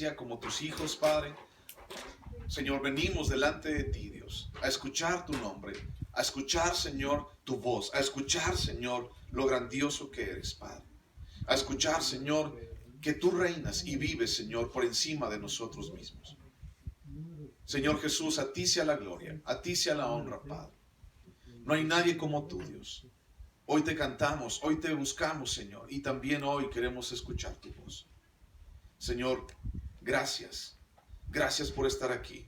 iglesia, como tus hijos, Padre. Señor, venimos delante de ti, Dios, a escuchar tu nombre, a escuchar, Señor, tu voz, a escuchar, Señor, lo grandioso que eres, Padre. A escuchar, Señor, que tú reinas y vives, Señor, por encima de nosotros mismos. Señor Jesús, a ti sea la gloria, a ti sea la honra, Padre. No hay nadie como tú, Dios. Hoy te cantamos, hoy te buscamos, Señor, y también hoy queremos escuchar tu voz. Señor, gracias. Gracias por estar aquí.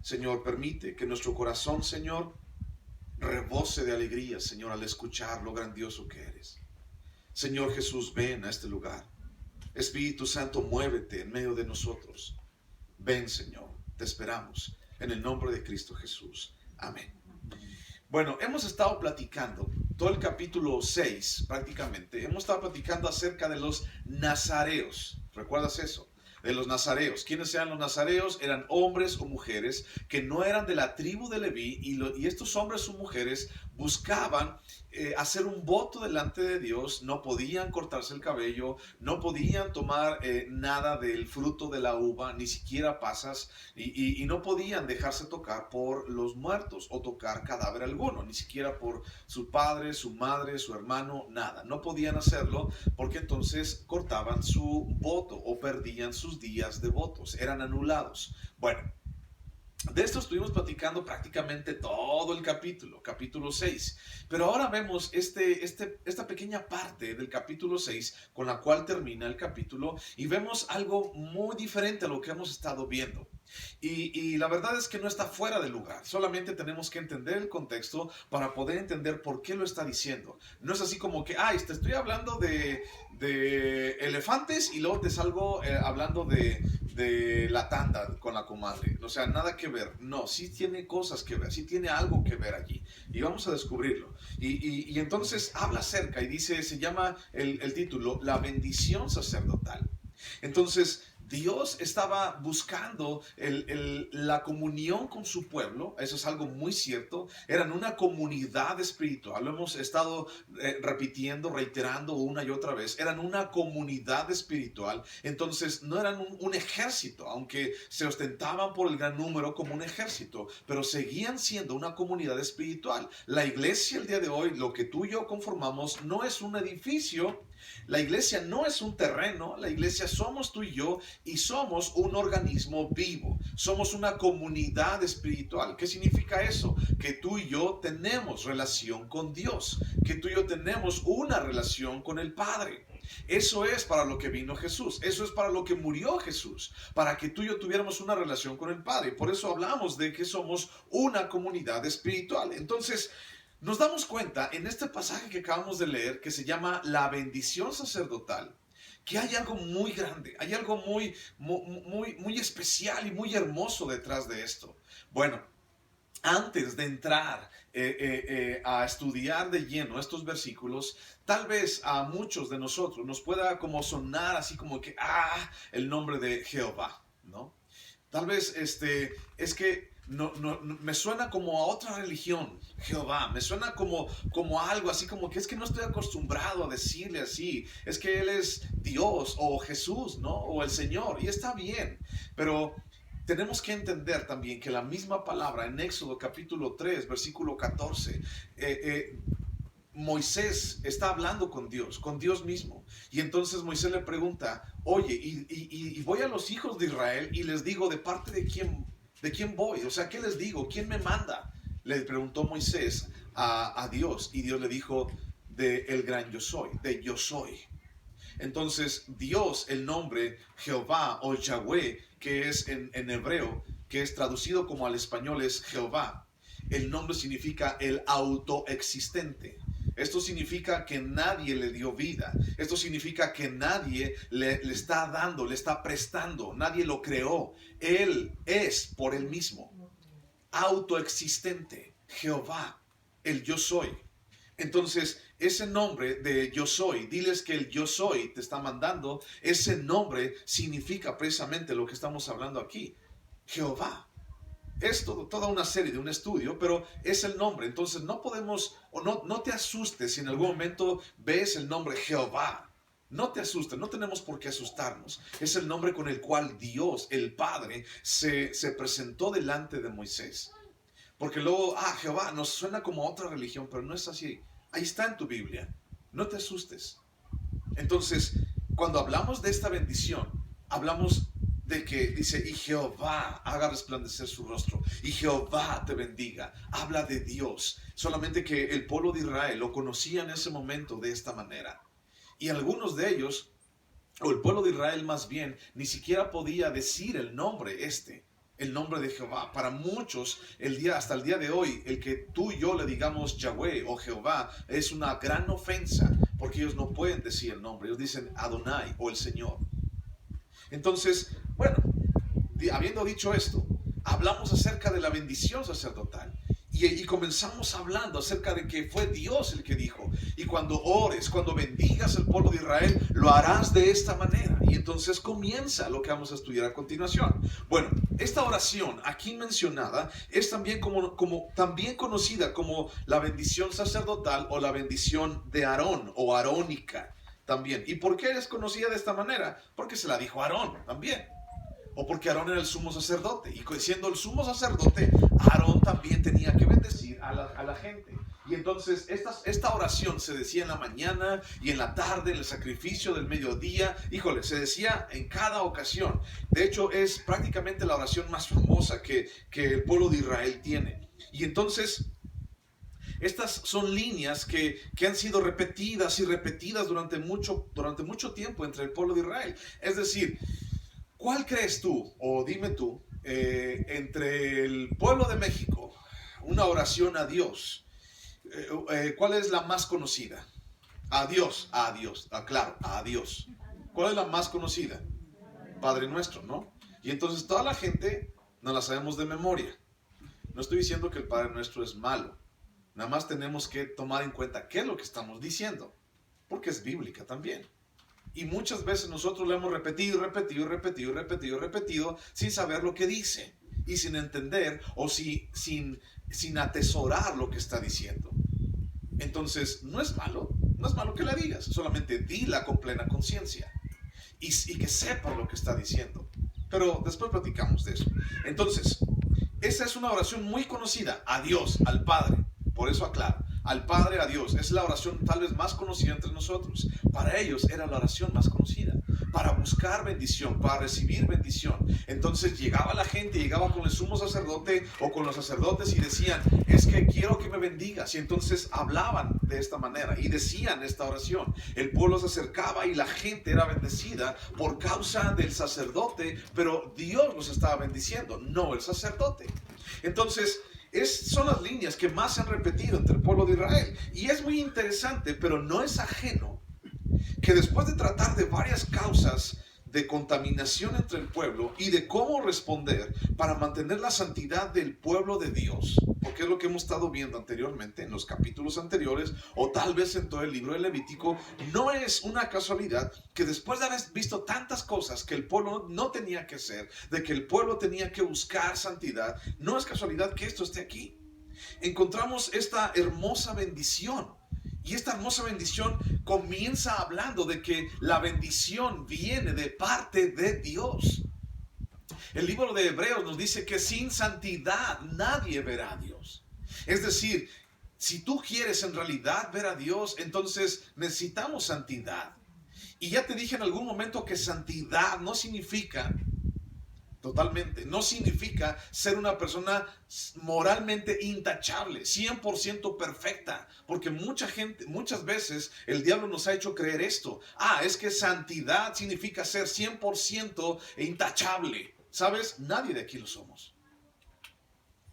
Señor, permite que nuestro corazón, Señor, rebose de alegría, Señor, al escuchar lo grandioso que eres. Señor Jesús, ven a este lugar. Espíritu Santo, muévete en medio de nosotros. Ven, Señor, te esperamos. En el nombre de Cristo Jesús. Amén. Bueno, hemos estado platicando todo el capítulo 6, prácticamente. Hemos estado platicando acerca de los nazareos. ¿Recuerdas eso? De los nazareos. ¿Quiénes eran los nazareos? Eran hombres o mujeres que no eran de la tribu de Leví, y estos hombres o mujeres buscaban hacer un voto delante de Dios. No podían cortarse el cabello, no podían tomar nada del fruto de la uva, ni siquiera pasas, y no podían dejarse tocar por los muertos o tocar cadáver alguno, ni siquiera por su padre, su madre, su hermano, nada. No podían hacerlo porque entonces cortaban su voto o perdían sus días de votos, eran anulados. Bueno, de esto estuvimos platicando prácticamente todo el capítulo 6. Pero ahora vemos esta pequeña parte del capítulo 6 con la cual termina el capítulo, y vemos algo muy diferente a lo que hemos estado viendo. Y la verdad es que no está fuera de lugar, solamente tenemos que entender el contexto para poder entender por qué lo está diciendo. No es así como que, te estoy hablando de elefantes y luego te salgo hablando de la tanda con la comadre. O sea, nada que ver. No, sí tiene cosas que ver, sí tiene algo que ver allí. Y vamos a descubrirlo. Y entonces habla acerca y dice, se llama el título, La bendición sacerdotal. Entonces, Dios estaba buscando la comunión con su pueblo. Eso es algo muy cierto. Eran una comunidad espiritual. Lo hemos estado repitiendo, reiterando una y otra vez. Eran una comunidad espiritual. Entonces no eran un ejército, aunque se ostentaban por el gran número como un ejército, pero seguían siendo una comunidad espiritual. La iglesia el día de hoy, lo que tú y yo conformamos, no es un edificio. La iglesia no es un terreno. La iglesia somos tú y yo, y somos un organismo vivo. Somos una comunidad espiritual. ¿Qué significa eso? Que tú y yo tenemos relación con Dios, que tú y yo tenemos una relación con el Padre. Eso es para lo que vino Jesús. Eso es para lo que murió Jesús, para que tú y yo tuviéramos una relación con el Padre. Por eso hablamos de que somos una comunidad espiritual. Entonces, nos damos cuenta en este pasaje que acabamos de leer, que se llama la bendición sacerdotal, que hay algo muy grande, hay algo muy especial y muy hermoso detrás de esto. Bueno, antes de entrar a estudiar de lleno estos versículos, tal vez a muchos de nosotros nos pueda como sonar así como que, el nombre de Jehová, ¿no? Tal vez es que no, me suena como a otra religión, Jehová. Me suena como algo así como que es que no estoy acostumbrado a decirle así. Es que Él es Dios o Jesús, ¿no? O el Señor. Y está bien. Pero tenemos que entender también que la misma palabra en Éxodo capítulo 3, versículo 14, Moisés está hablando con Dios mismo. Y entonces Moisés le pregunta, oye, y voy a los hijos de Israel y les digo, ¿de parte de quién voy? O sea, ¿qué les digo? ¿Quién me manda? Le preguntó Moisés a Dios, y Dios le dijo, de el gran yo soy, de yo soy. Entonces Dios, el nombre Jehová o Yahweh, que es en hebreo, que es traducido como al español es Jehová. El nombre significa el autoexistente. Esto significa que nadie le dio vida. Esto significa que nadie le está dando, le está prestando. Nadie lo creó. Él es por él mismo. Autoexistente. Jehová, el yo soy. Entonces, ese nombre de yo soy, diles que el yo soy te está mandando, ese nombre significa precisamente lo que estamos hablando aquí. Jehová. Es toda una serie de un estudio, pero es el nombre. Entonces no podemos, o no te asustes si en algún momento ves el nombre Jehová. No te asustes, no tenemos por qué asustarnos. Es el nombre con el cual Dios, el Padre, se presentó delante de Moisés. Porque luego, Jehová, nos suena como otra religión, pero no es así. Ahí está en tu Biblia. No te asustes. Entonces, cuando hablamos de esta bendición, hablamos de que dice, y Jehová haga resplandecer su rostro, y Jehová te bendiga. Habla de Dios. Solamente que el pueblo de Israel lo conocía en ese momento de esta manera. Y algunos de ellos, o el pueblo de Israel más bien, ni siquiera podía decir el nombre el nombre de Jehová. Para muchos, hasta el día de hoy, el que tú y yo le digamos Yahweh o Jehová es una gran ofensa, porque ellos no pueden decir el nombre. Ellos dicen Adonai o el Señor. Entonces, bueno, habiendo dicho esto, hablamos acerca de la bendición sacerdotal. Y comenzamos hablando acerca de que fue Dios el que dijo, y cuando ores, cuando bendigas al pueblo de Israel, lo harás de esta manera. Y entonces comienza lo que vamos a estudiar a continuación. Bueno, esta oración aquí mencionada es también también conocida como la bendición sacerdotal o la bendición de Aarón o arónica también. ¿Y por qué es conocida de esta manera? Porque se la dijo a Aarón también. O porque Aarón era el sumo sacerdote. Y siendo el sumo sacerdote, Aarón también tenía que bendecir a la gente. Y entonces esta oración se decía en la mañana y en la tarde, en el sacrificio del mediodía. Híjole, se decía en cada ocasión. De hecho, es prácticamente la oración más famosa que el pueblo de Israel tiene. Y entonces, estas son líneas que han sido repetidas y repetidas durante mucho tiempo entre el pueblo de Israel. Es decir, ¿cuál crees tú, o dime tú, entre el pueblo de México, una oración a Dios, cuál es la más conocida? A Dios, claro, a Dios. ¿Cuál es la más conocida? Padre Nuestro, ¿no? Y entonces toda la gente nos la sabemos de memoria. No estoy diciendo que el Padre Nuestro es malo. Nada más tenemos que tomar en cuenta qué es lo que estamos diciendo, porque es bíblica también. Y muchas veces nosotros lo hemos repetido sin saber lo que dice y sin entender o sin atesorar lo que está diciendo. Entonces, no es malo que la digas, solamente dila con plena conciencia y que sepa lo que está diciendo. Pero después platicamos de eso. Entonces, esa es una oración muy conocida, a Dios, al Padre. Por eso aclaro, al Padre, a Dios. Es la oración tal vez más conocida entre nosotros. Para ellos era la oración más conocida. Para buscar bendición, para recibir bendición. Entonces llegaba la gente, llegaba con el sumo sacerdote o con los sacerdotes y decían, es que quiero que me bendigas. Y entonces hablaban de esta manera y decían esta oración. El pueblo se acercaba y la gente era bendecida por causa del sacerdote, pero Dios los estaba bendiciendo, no el sacerdote. Entonces, son las líneas que más se han repetido entre el pueblo de Israel. Y es muy interesante, pero no es ajeno, que después de tratar de varias causas de contaminación entre el pueblo y de cómo responder para mantener la santidad del pueblo de Dios, porque es lo que hemos estado viendo anteriormente en los capítulos anteriores o tal vez en todo el libro de Levítico, no es una casualidad que después de haber visto tantas cosas que el pueblo no tenía que hacer, de que el pueblo tenía que buscar santidad, no es casualidad que esto esté aquí. Encontramos esta hermosa bendición. Y esta hermosa bendición comienza hablando de que la bendición viene de parte de Dios. El libro de Hebreos nos dice que sin santidad nadie verá a Dios. Es decir, si tú quieres en realidad ver a Dios, entonces necesitamos santidad. Y ya te dije en algún momento que santidad no significa no significa ser una persona moralmente intachable, 100% perfecta, porque muchas veces el diablo nos ha hecho creer esto. Es que santidad significa ser 100% intachable. ¿Sabes? Nadie de aquí lo somos.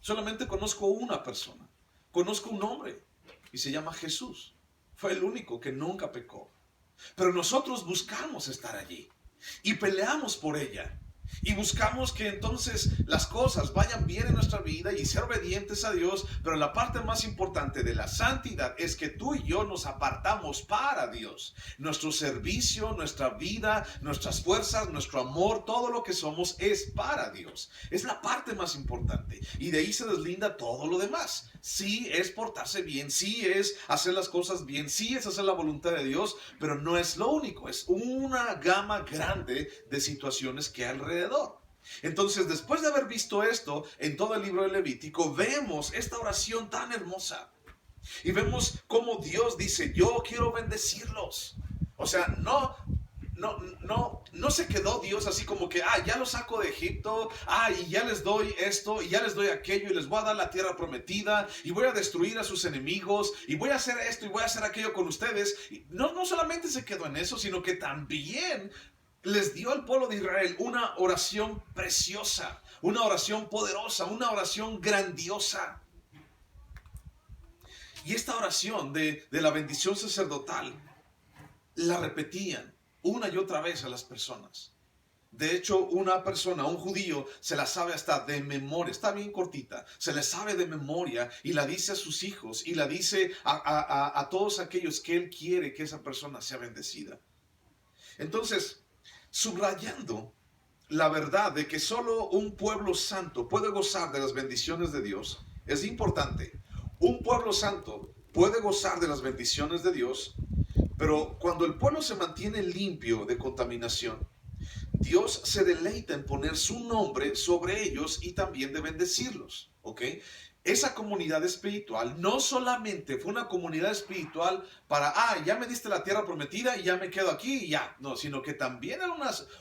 Solamente conozco una persona, conozco un hombre y se llama Jesús. Fue el único que nunca pecó. Pero nosotros buscamos estar allí y peleamos por ella. Y buscamos que entonces las cosas vayan bien en nuestra vida y ser obedientes a Dios, pero la parte más importante de la santidad es que tú y yo nos apartamos para Dios. Nuestro servicio, nuestra vida, nuestras fuerzas, nuestro amor, todo lo que somos es para Dios. Es la parte más importante y de ahí se deslinda todo lo demás. Sí es portarse bien, sí es hacer las cosas bien, sí es hacer la voluntad de Dios, pero no es lo único, es una gama grande de situaciones que hay alrededor. Entonces, después de haber visto esto en todo el libro de Levítico, vemos esta oración tan hermosa y vemos cómo Dios dice: yo quiero bendecirlos. O sea, no se quedó Dios así como que, ya los saco de Egipto, y ya les doy esto, y ya les doy aquello, y les voy a dar la tierra prometida, y voy a destruir a sus enemigos, y voy a hacer esto, y voy a hacer aquello con ustedes. Y no solamente se quedó en eso, sino que también les dio al pueblo de Israel una oración preciosa, una oración poderosa, una oración grandiosa. Y esta oración de la bendición sacerdotal la repetían una y otra vez a las personas. De hecho, una persona, un judío, se la sabe hasta de memoria. Está bien cortita. Se la sabe de memoria y la dice a sus hijos y la dice a todos aquellos que él quiere que esa persona sea bendecida. Entonces, subrayando la verdad de que solo un pueblo santo puede gozar de las bendiciones de Dios, es importante. Un pueblo santo puede gozar de las bendiciones de Dios, pero cuando el pueblo se mantiene limpio de contaminación, Dios se deleita en poner su nombre sobre ellos y también de bendecirlos, ¿ok? Esa comunidad espiritual no solamente fue una comunidad espiritual para, ya me diste la tierra prometida y ya me quedo aquí y ya, no, sino que también era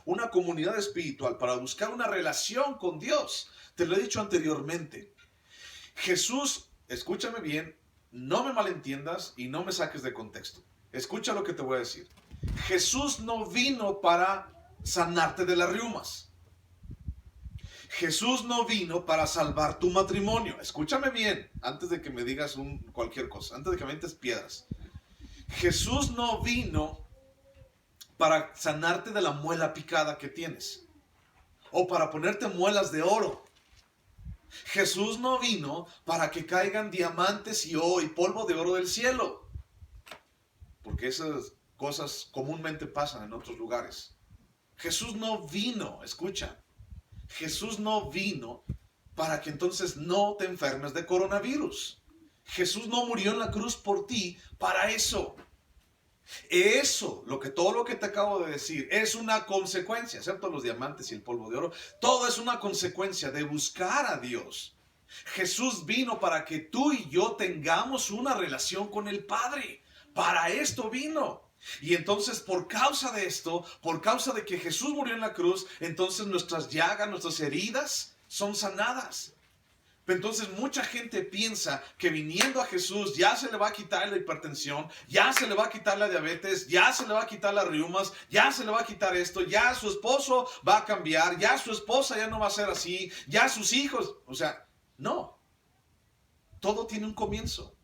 una comunidad espiritual para buscar una relación con Dios. Te lo he dicho anteriormente. Jesús, escúchame bien, no me malentiendas y no me saques de contexto. Escucha lo que te voy a decir. Jesús no vino para sanarte de las riumas. Jesús no vino para salvar tu matrimonio. Escúchame bien, antes de que me digas cualquier cosa, antes de que me mentes piedras. Jesús no vino para sanarte de la muela picada que tienes, o para ponerte muelas de oro. Jesús no vino para que caigan diamantes y polvo de oro del cielo, porque esas cosas comúnmente pasan en otros lugares. Jesús no vino, escucha, Jesús no vino para que entonces no te enfermes de coronavirus. Jesús no murió en la cruz por ti para eso. Todo lo que te acabo de decir es una consecuencia, excepto los diamantes y el polvo de oro. Todo es una consecuencia de buscar a Dios. Jesús vino para que tú y yo tengamos una relación con el Padre. Para esto vino. Y entonces por causa de esto, por causa de que Jesús murió en la cruz, entonces nuestras llagas, nuestras heridas son sanadas. Entonces mucha gente piensa que viniendo a Jesús ya se le va a quitar la hipertensión, ya se le va a quitar la diabetes, ya se le va a quitar las riumas, ya se le va a quitar esto, ya su esposo va a cambiar, ya su esposa ya no va a ser así, ya sus hijos. O sea, no. Todo tiene un comienzo.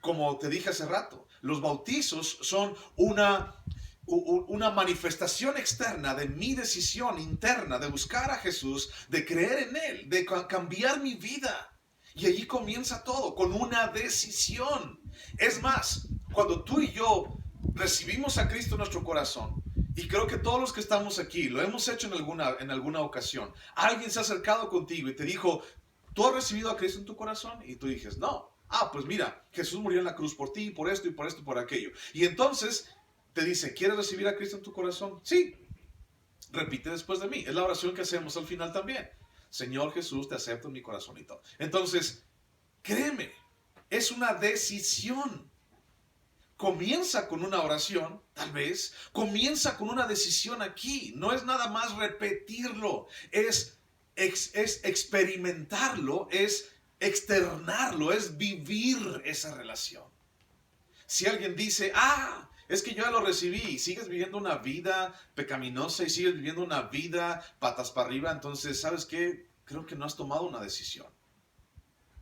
Como te dije hace rato, los bautizos son una manifestación externa de mi decisión interna de buscar a Jesús, de creer en Él, de cambiar mi vida. Y allí comienza todo, con una decisión. Es más, cuando tú y yo recibimos a Cristo en nuestro corazón, y creo que todos los que estamos aquí lo hemos hecho en alguna ocasión, alguien se ha acercado contigo y te dijo: ¿tú has recibido a Cristo en tu corazón? Y tú dices: no. Pues mira, Jesús murió en la cruz por ti, por esto y por esto y por aquello. Y entonces te dice: ¿quieres recibir a Cristo en tu corazón? Sí. Repite después de mí. Es la oración que hacemos al final también. Señor Jesús, te acepto en mi corazón y todo. Entonces, créeme, es una decisión. Comienza con una oración, tal vez. Comienza con una decisión aquí. No es nada más repetirlo. Es experimentarlo, es externarlo, es vivir esa relación. Si alguien dice: es que yo ya lo recibí, y sigues viviendo una vida pecaminosa y sigues viviendo una vida patas para arriba, entonces, ¿sabes qué? Creo que no has tomado una decisión.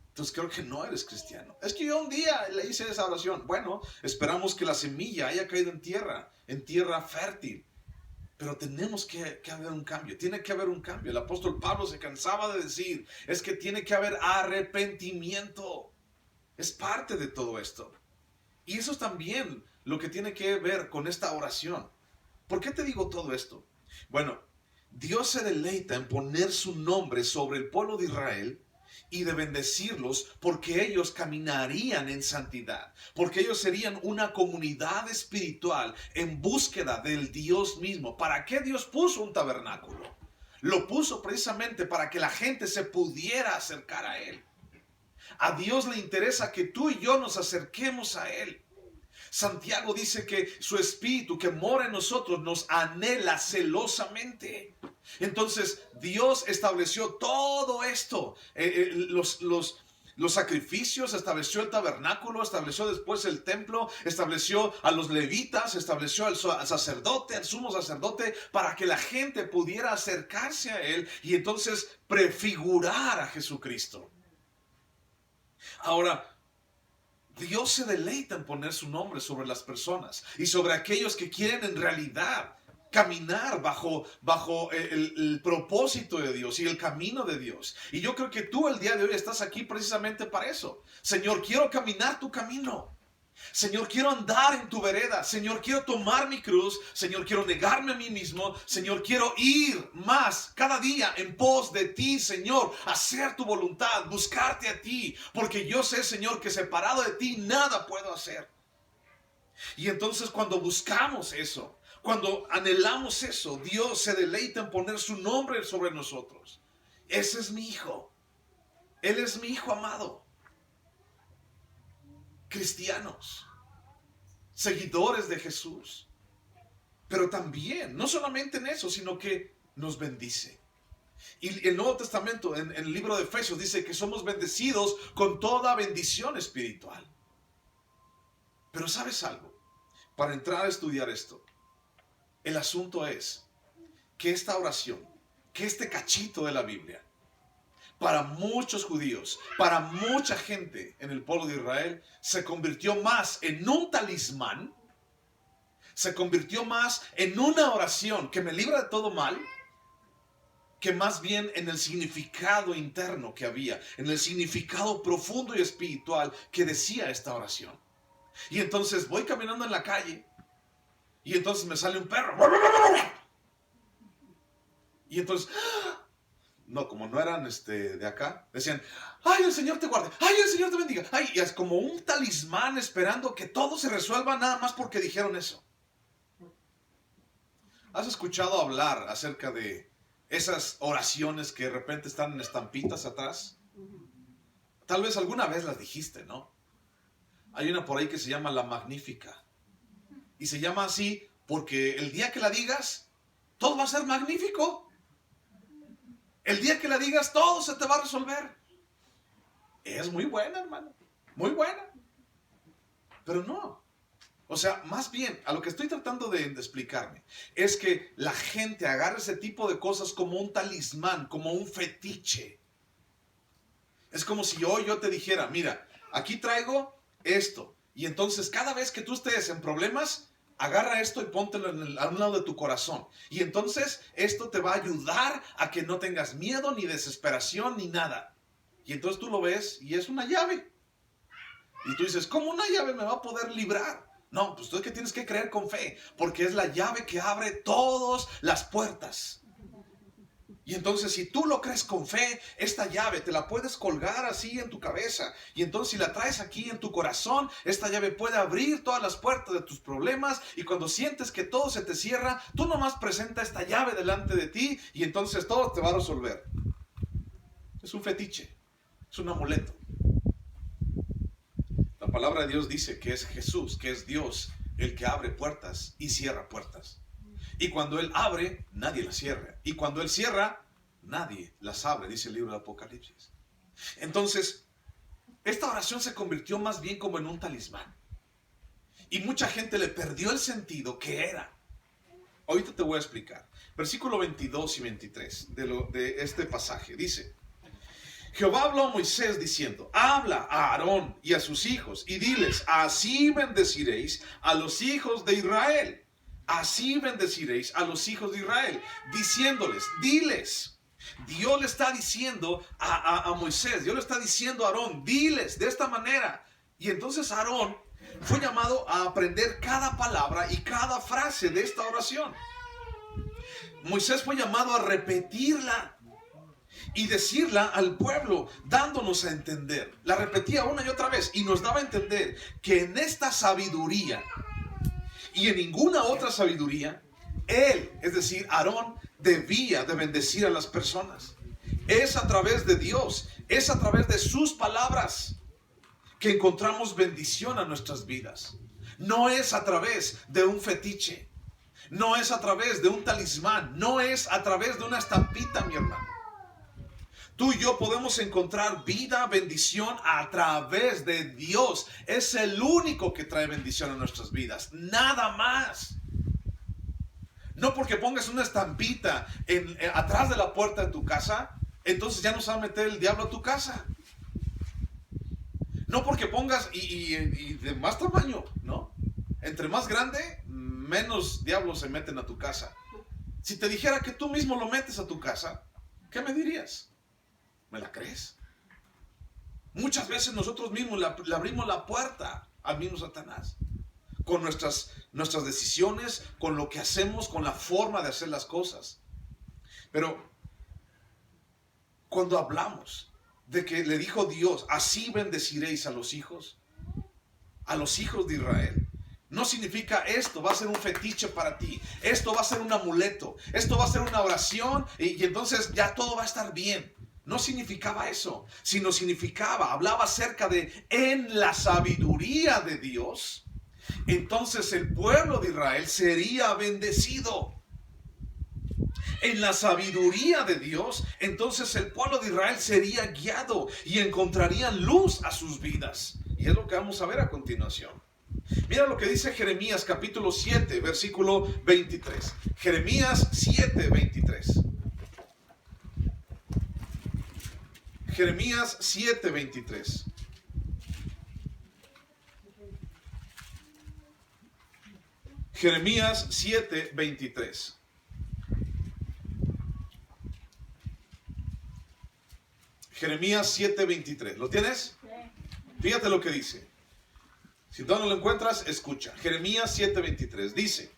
Entonces creo que no eres cristiano. Es que yo un día le hice esa oración. Bueno, esperamos que la semilla haya caído en tierra fértil. Pero tenemos que haber un cambio, tiene que haber un cambio. El apóstol Pablo se cansaba de decir, es que tiene que haber arrepentimiento. Es parte de todo esto. Y eso es también lo que tiene que ver con esta oración. ¿Por qué te digo todo esto? Bueno, Dios se deleita en poner su nombre sobre el pueblo de Israel y de bendecirlos porque ellos caminarían en santidad, porque ellos serían una comunidad espiritual en búsqueda del Dios mismo. ¿Para qué Dios puso un tabernáculo? Lo puso precisamente para que la gente se pudiera acercar a Él. A Dios le interesa que tú y yo nos acerquemos a Él. Santiago dice que su espíritu que mora en nosotros nos anhela celosamente. Entonces Dios estableció todo esto, los sacrificios, estableció el tabernáculo, estableció después el templo, estableció a los levitas, estableció al sacerdote, al sumo sacerdote, para que la gente pudiera acercarse a Él y entonces prefigurar a Jesucristo. Ahora, Dios se deleita en poner su nombre sobre las personas y sobre aquellos que quieren en realidad caminar bajo el propósito de Dios y el camino de Dios. Y yo creo que tú el día de hoy estás aquí precisamente para eso. Señor, quiero caminar tu camino. Señor, quiero andar en tu vereda. Señor, quiero tomar mi cruz. Señor, quiero negarme a mí mismo. Señor, quiero ir más cada día en pos de ti, Señor. Hacer tu voluntad, buscarte a ti. Porque yo sé, Señor, que separado de ti nada puedo hacer. Y entonces cuando buscamos eso, cuando anhelamos eso, Dios se deleita en poner su nombre sobre nosotros. Ese es mi hijo. Él es mi hijo amado. Cristianos, seguidores de Jesús, pero también, no solamente en eso, sino que nos bendice. Y el Nuevo Testamento, en el libro de Efesios, dice que somos bendecidos con toda bendición espiritual. Pero ¿sabes algo? Para entrar a estudiar esto, el asunto es que esta oración, que este cachito de la Biblia, para muchos judíos, para mucha gente en el pueblo de Israel, se convirtió más en un talismán, se convirtió más en una oración que me libra de todo mal, que más bien en el significado interno que había, en el significado profundo y espiritual que decía esta oración. Y entonces voy caminando en la calle y entonces me sale un perro. Y entonces... No, como no eran de acá, decían, ay, el Señor te guarde, ay, el Señor te bendiga. Ay, y es como un talismán esperando que todo se resuelva nada más porque dijeron eso. ¿Has escuchado hablar acerca de esas oraciones que de repente están en estampitas atrás? Tal vez alguna vez las dijiste, ¿no? Hay una por ahí que se llama La Magnífica. Y se llama así porque el día que la digas, todo va a ser magnífico. El día que la digas, todo se te va a resolver. Es muy buena, hermano. Muy buena. Pero no. O sea, más bien, a lo que estoy tratando de explicarme, es que la gente agarra ese tipo de cosas como un talismán, como un fetiche. Es como si hoy yo te dijera, mira, aquí traigo esto. Y entonces cada vez que tú estés en problemas, agarra esto y póntelo a un lado de tu corazón. Y entonces esto te va a ayudar a que no tengas miedo, ni desesperación, ni nada. Y entonces tú lo ves y es una llave. Y tú dices, ¿cómo una llave me va a poder librar? No, pues tú es que tienes que creer con fe, porque es la llave que abre todas las puertas. Y entonces si tú lo crees con fe, esta llave te la puedes colgar así en tu cabeza. Y entonces si la traes aquí en tu corazón, esta llave puede abrir todas las puertas de tus problemas. Y cuando sientes que todo se te cierra, tú nomás presenta esta llave delante de ti y entonces todo te va a resolver. Es un fetiche, es un amuleto. La palabra de Dios dice que es Jesús, que es Dios, el que abre puertas y cierra puertas. Y cuando Él abre, nadie las cierra. Y cuando Él cierra, nadie las abre, dice el libro de Apocalipsis. Entonces, esta oración se convirtió más bien como en un talismán. Y mucha gente le perdió el sentido que era. Ahorita te voy a explicar. Versículo 22 y 23 de este pasaje. Dice, Jehová habló a Moisés diciendo, habla a Aarón y a sus hijos y diles, así bendeciréis a los hijos de Israel. así bendeciréis a los hijos de Israel, diciéndoles, diles. Dios le está diciendo a Moisés, Dios le está diciendo a Aarón, diles de esta manera. Y entonces Aarón fue llamado a aprender cada palabra y cada frase de esta oración. Moisés fue llamado a repetirla y decirla al pueblo, dándonos a entender. La repetía una y otra vez y nos daba a entender que en esta sabiduría y en ninguna otra sabiduría, él, es decir, Aarón, debía de bendecir a las personas. Es a través de Dios, es a través de sus palabras que encontramos bendición a nuestras vidas. No es a través de un fetiche, no es a través de un talismán, no es a través de una estampita, mi hermano. Tú y yo podemos encontrar vida, bendición a través de Dios. Es el único que trae bendición a nuestras vidas, nada más. No porque pongas una estampita atrás de la puerta de tu casa, entonces ya no se va a meter el diablo a tu casa. No porque pongas y de más tamaño, ¿no? Entre más grande, menos diablos se meten a tu casa. Si te dijera que tú mismo lo metes a tu casa, ¿qué me dirías? ¿Me la crees? Muchas veces nosotros mismos le abrimos la puerta al mismo Satanás. Con nuestras decisiones, con lo que hacemos, con la forma de hacer las cosas. Pero cuando hablamos de que le dijo Dios, así bendeciréis a los hijos de Israel, no significa esto va a ser un fetiche para ti, esto va a ser un amuleto, esto va a ser una oración y entonces ya todo va a estar bien. No significaba eso, sino hablaba acerca de en la sabiduría de Dios, entonces el pueblo de Israel sería bendecido. En la sabiduría de Dios, entonces el pueblo de Israel sería guiado y encontrarían luz a sus vidas. Y es lo que vamos a ver a continuación. Mira lo que dice Jeremías capítulo 7, versículo 23. Jeremías 7, 23. Jeremías 7, 23. Jeremías 7, 23. Jeremías 7, 23. ¿Lo tienes? Fíjate lo que dice. Si tú no lo encuentras, escucha. Jeremías 7, 23. Dice,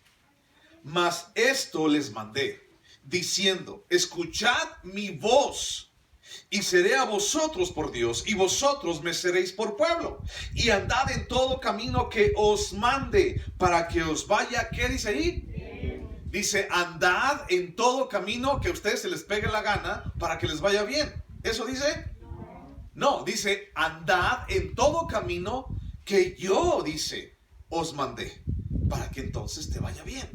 mas esto les mandé, diciendo, escuchad mi voz, y seré a vosotros por Dios, y vosotros me seréis por pueblo. Y andad en todo camino que os mande, para que os vaya, ¿qué dice ahí? Dice, andad en todo camino que a ustedes se les pegue la gana, para que les vaya bien. ¿Eso dice? No, dice, andad en todo camino que yo, dice, os mandé, para que entonces te vaya bien.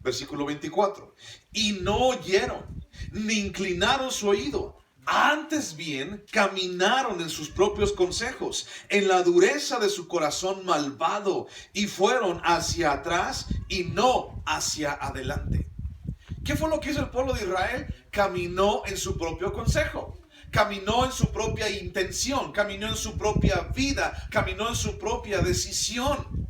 Versículo 24. Y no oyeron, ni inclinaron su oído. Antes bien, caminaron en sus propios consejos, en la dureza de su corazón malvado, y fueron hacia atrás y no hacia adelante. ¿Qué fue lo que hizo el pueblo de Israel? Caminó en su propio consejo, caminó en su propia intención, caminó en su propia vida, caminó en su propia decisión.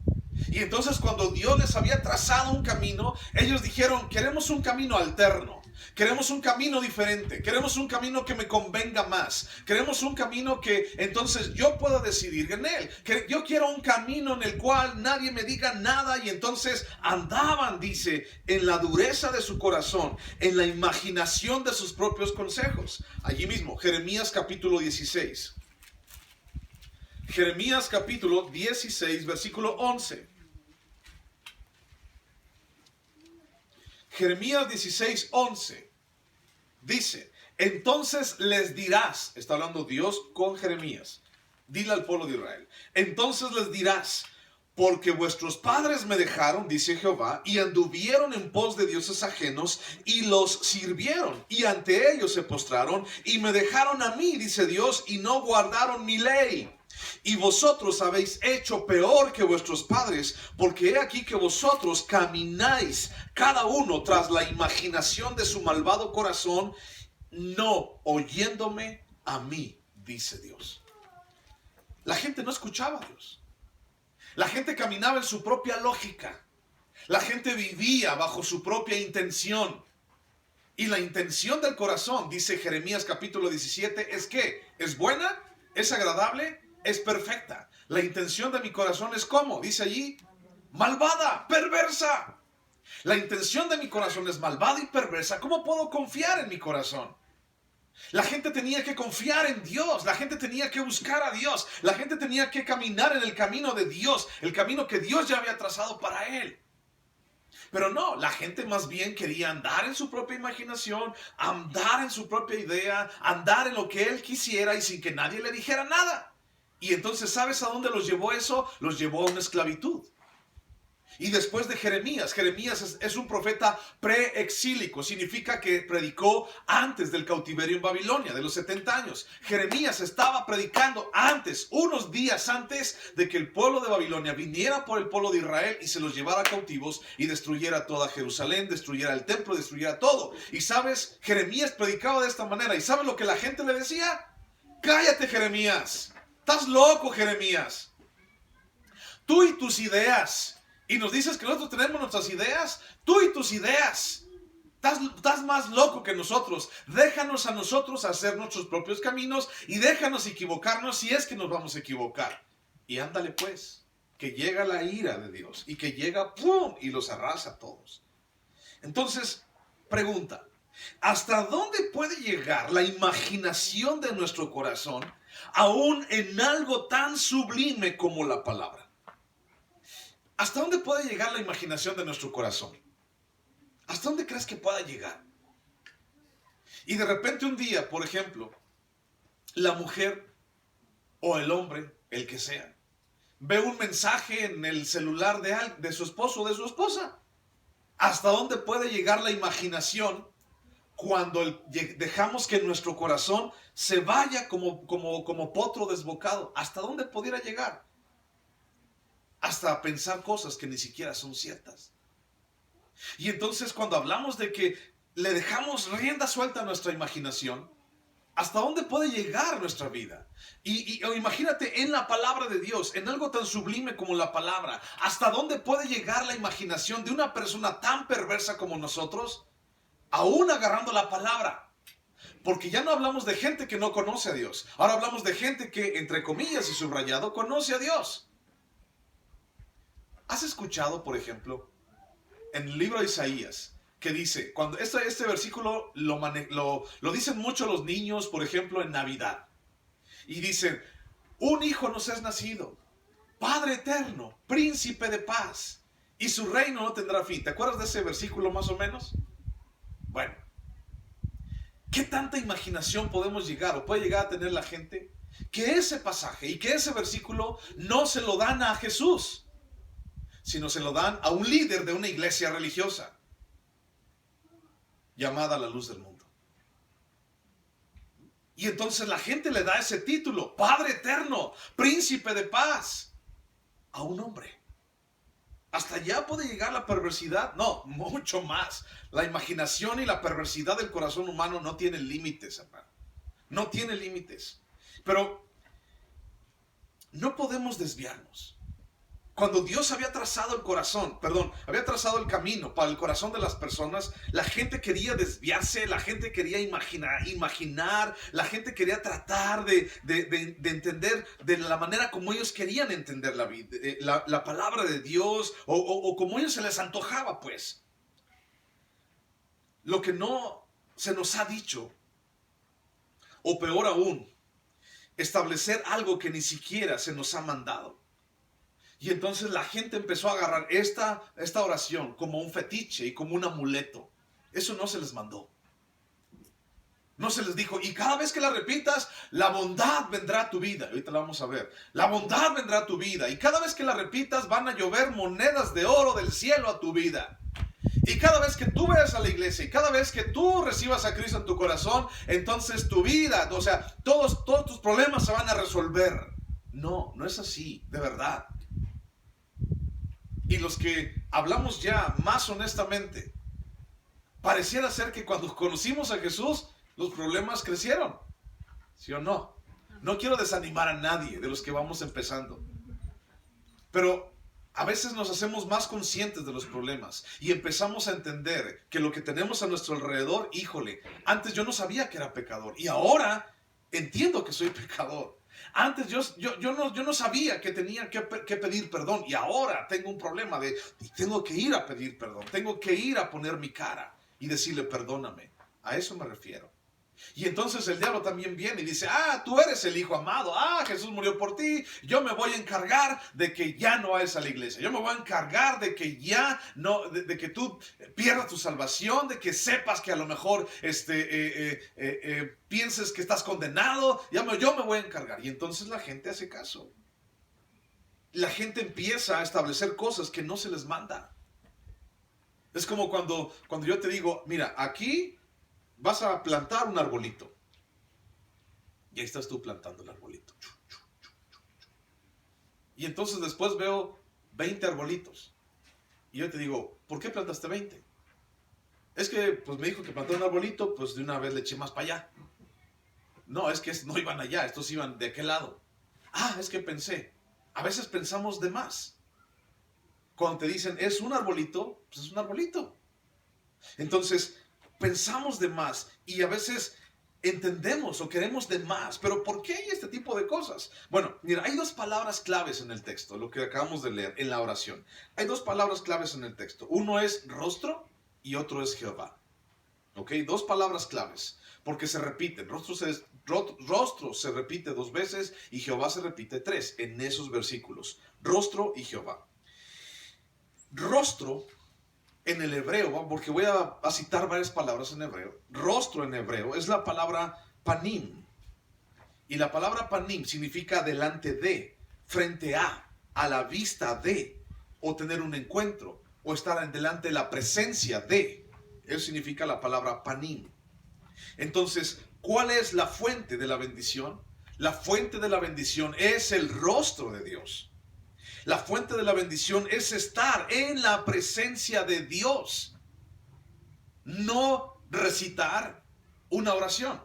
Y entonces cuando Dios les había trazado un camino, ellos dijeron, queremos un camino alterno. Queremos un camino diferente, queremos un camino que me convenga más, queremos un camino que entonces yo pueda decidir en él. Yo quiero un camino en el cual nadie me diga nada, y entonces andaban, dice, en la dureza de su corazón, en la imaginación de sus propios consejos. Allí mismo, Jeremías capítulo 16. Jeremías capítulo 16, versículo 11. Jeremías 16, 11 dice, entonces les dirás, está hablando Dios con Jeremías, dile al pueblo de Israel, entonces les dirás, porque vuestros padres me dejaron, dice Jehová, y anduvieron en pos de dioses ajenos, y los sirvieron, y ante ellos se postraron, y me dejaron a mí, dice Dios, y no guardaron mi ley. Y vosotros habéis hecho peor que vuestros padres, porque he aquí que vosotros camináis cada uno tras la imaginación de su malvado corazón, no oyéndome a mí, dice Dios. La gente no escuchaba a Dios. La gente caminaba en su propia lógica. La gente vivía bajo su propia intención. Y la intención del corazón, dice Jeremías capítulo 17, es que es buena, es agradable, es perfecta. La intención de mi corazón es ¿cómo? Dice allí, malvada, perversa. La intención de mi corazón es malvada y perversa. ¿Cómo puedo confiar en mi corazón? La gente tenía que confiar en Dios, la gente tenía que buscar a Dios, la gente tenía que caminar en el camino de Dios, el camino que Dios ya había trazado para él. Pero no, la gente más bien quería andar en su propia imaginación, andar en su propia idea, andar en lo que él quisiera y sin que nadie le dijera nada. Y entonces, ¿sabes a dónde los llevó eso? Los llevó a una esclavitud. Y después de Jeremías, Jeremías es un profeta preexílico, significa que predicó antes del cautiverio en Babilonia, de los 70 años. Jeremías estaba predicando antes, unos días antes de que el pueblo de Babilonia viniera por el pueblo de Israel y se los llevara cautivos y destruyera toda Jerusalén, destruyera el templo, destruyera todo. Y sabes, Jeremías predicaba de esta manera. ¿Y sabes lo que la gente le decía? Cállate, Jeremías. Estás loco, Jeremías. Tú y tus ideas. Y nos dices que nosotros tenemos nuestras ideas. Tú y tus ideas. Estás más loco que nosotros. Déjanos a nosotros hacer nuestros propios caminos y déjanos equivocarnos si es que nos vamos a equivocar. Y ándale pues, que llega la ira de Dios y que llega ¡pum! Y los arrasa a todos. Entonces, pregunta, ¿hasta dónde puede llegar la imaginación de nuestro corazón aún en algo tan sublime como la palabra? ¿Hasta dónde puede llegar la imaginación de nuestro corazón? ¿Hasta dónde crees que pueda llegar? Y de repente un día, por ejemplo, la mujer o el hombre, el que sea, ve un mensaje en el celular de su esposo o de su esposa. ¿Hasta dónde puede llegar la imaginación cuando dejamos que nuestro corazón se vaya como potro desbocado? ¿Hasta dónde pudiera llegar? Hasta pensar cosas que ni siquiera son ciertas. Y entonces cuando hablamos de que le dejamos rienda suelta a nuestra imaginación, ¿hasta dónde puede llegar nuestra vida? O imagínate en la palabra de Dios, en algo tan sublime como la palabra. ¿Hasta dónde puede llegar la imaginación de una persona tan perversa como nosotros? Aún agarrando la palabra. Porque ya no hablamos de gente que no conoce a Dios. Ahora hablamos de gente que, entre comillas y subrayado, conoce a Dios. ¿Has escuchado, por ejemplo, en el libro de Isaías, que dice, cuando este versículo lo dicen mucho los niños, por ejemplo, en Navidad, y dicen, un hijo nos es nacido, Padre eterno, príncipe de paz, y su reino no tendrá fin? ¿Te acuerdas de ese versículo más o menos? Bueno, ¿qué tanta imaginación podemos llegar o puede llegar a tener la gente que ese pasaje y que ese versículo no se lo dan a Jesús, sino se lo dan a un líder de una iglesia religiosa llamada la luz del mundo? Y entonces la gente le da ese título, Padre eterno, príncipe de paz, a un hombre. ¿Hasta allá puede llegar la perversidad? No, mucho más. La imaginación y la perversidad del corazón humano no tienen límites, hermano. No tiene límites. Pero no podemos desviarnos. Cuando Dios había trazado había trazado el camino para el corazón de las personas, la gente quería desviarse, la gente quería imaginar, la gente quería tratar de entender de la manera como ellos querían entender la vida, la palabra de Dios, o como ellos se les antojaba, pues. Lo que no se nos ha dicho, o peor aún, establecer algo que ni siquiera se nos ha mandado. Y entonces la gente empezó a agarrar esta oración como un fetiche y como un amuleto. Eso no se les mandó. No se les dijo, y cada vez que la repitas, la bondad vendrá a tu vida. Ahorita la vamos a ver. La bondad vendrá a tu vida. Y cada vez que la repitas, van a llover monedas de oro del cielo a tu vida. Y cada vez que tú vayas a la iglesia y cada vez que tú recibas a Cristo en tu corazón, entonces tu vida, o sea, todos tus problemas se van a resolver. No, no es así, de verdad. Y los que hablamos ya más honestamente, pareciera ser que cuando conocimos a Jesús, los problemas crecieron. ¿Sí o no? No quiero desanimar a nadie de los que vamos empezando. Pero A veces nos hacemos más conscientes de los problemas y empezamos a entender que lo que tenemos a nuestro alrededor, híjole, antes yo no sabía que era pecador y ahora entiendo que soy pecador. Antes yo no sabía que tenía que pedir perdón y ahora tengo un problema y tengo que ir a pedir perdón, tengo que ir a poner mi cara y decirle perdóname. A eso me refiero. Y entonces el diablo también viene y dice, tú eres el hijo amado, Jesús murió por ti, yo me voy a encargar de que ya no vayas a la iglesia, yo me voy a encargar de que ya no, de que tú pierdas tu salvación, de que sepas que a lo mejor pienses que estás condenado, yo me voy a encargar. Y entonces la gente hace caso. La gente empieza a establecer cosas que no se les manda. Es como cuando yo te digo, mira, aquí vas a plantar un arbolito. Y ahí estás tú plantando el arbolito. Y entonces después veo 20 arbolitos. Y yo te digo, ¿por qué plantaste 20? Es que pues me dijo que plantó un arbolito, pues de una vez le eché más para allá. No, es que no iban allá, estos iban de aquel lado. Es que pensé. A veces pensamos de más. Cuando te dicen, es un arbolito, pues es un arbolito. Entonces, pensamos de más y a veces entendemos o queremos de más. Pero ¿por qué hay este tipo de cosas? Bueno, mira, hay dos palabras claves en el texto, lo que acabamos de leer en la oración. Hay dos palabras claves en el texto. Uno es rostro y otro es Jehová. ¿Ok? Dos palabras claves, porque se repiten. Rostro se repite 2 veces y Jehová se repite 3 en esos versículos. Rostro y Jehová. Rostro en el hebreo, porque voy a citar varias palabras en hebreo. Rostro en hebreo es la palabra panim. Y la palabra panim significa delante de, frente a la vista de, o tener un encuentro, o estar delante de la presencia de. Eso significa la palabra panim. Entonces, ¿cuál es la fuente de la bendición? La fuente de la bendición es el rostro de Dios. La fuente de la bendición es estar en la presencia de Dios, no recitar una oración.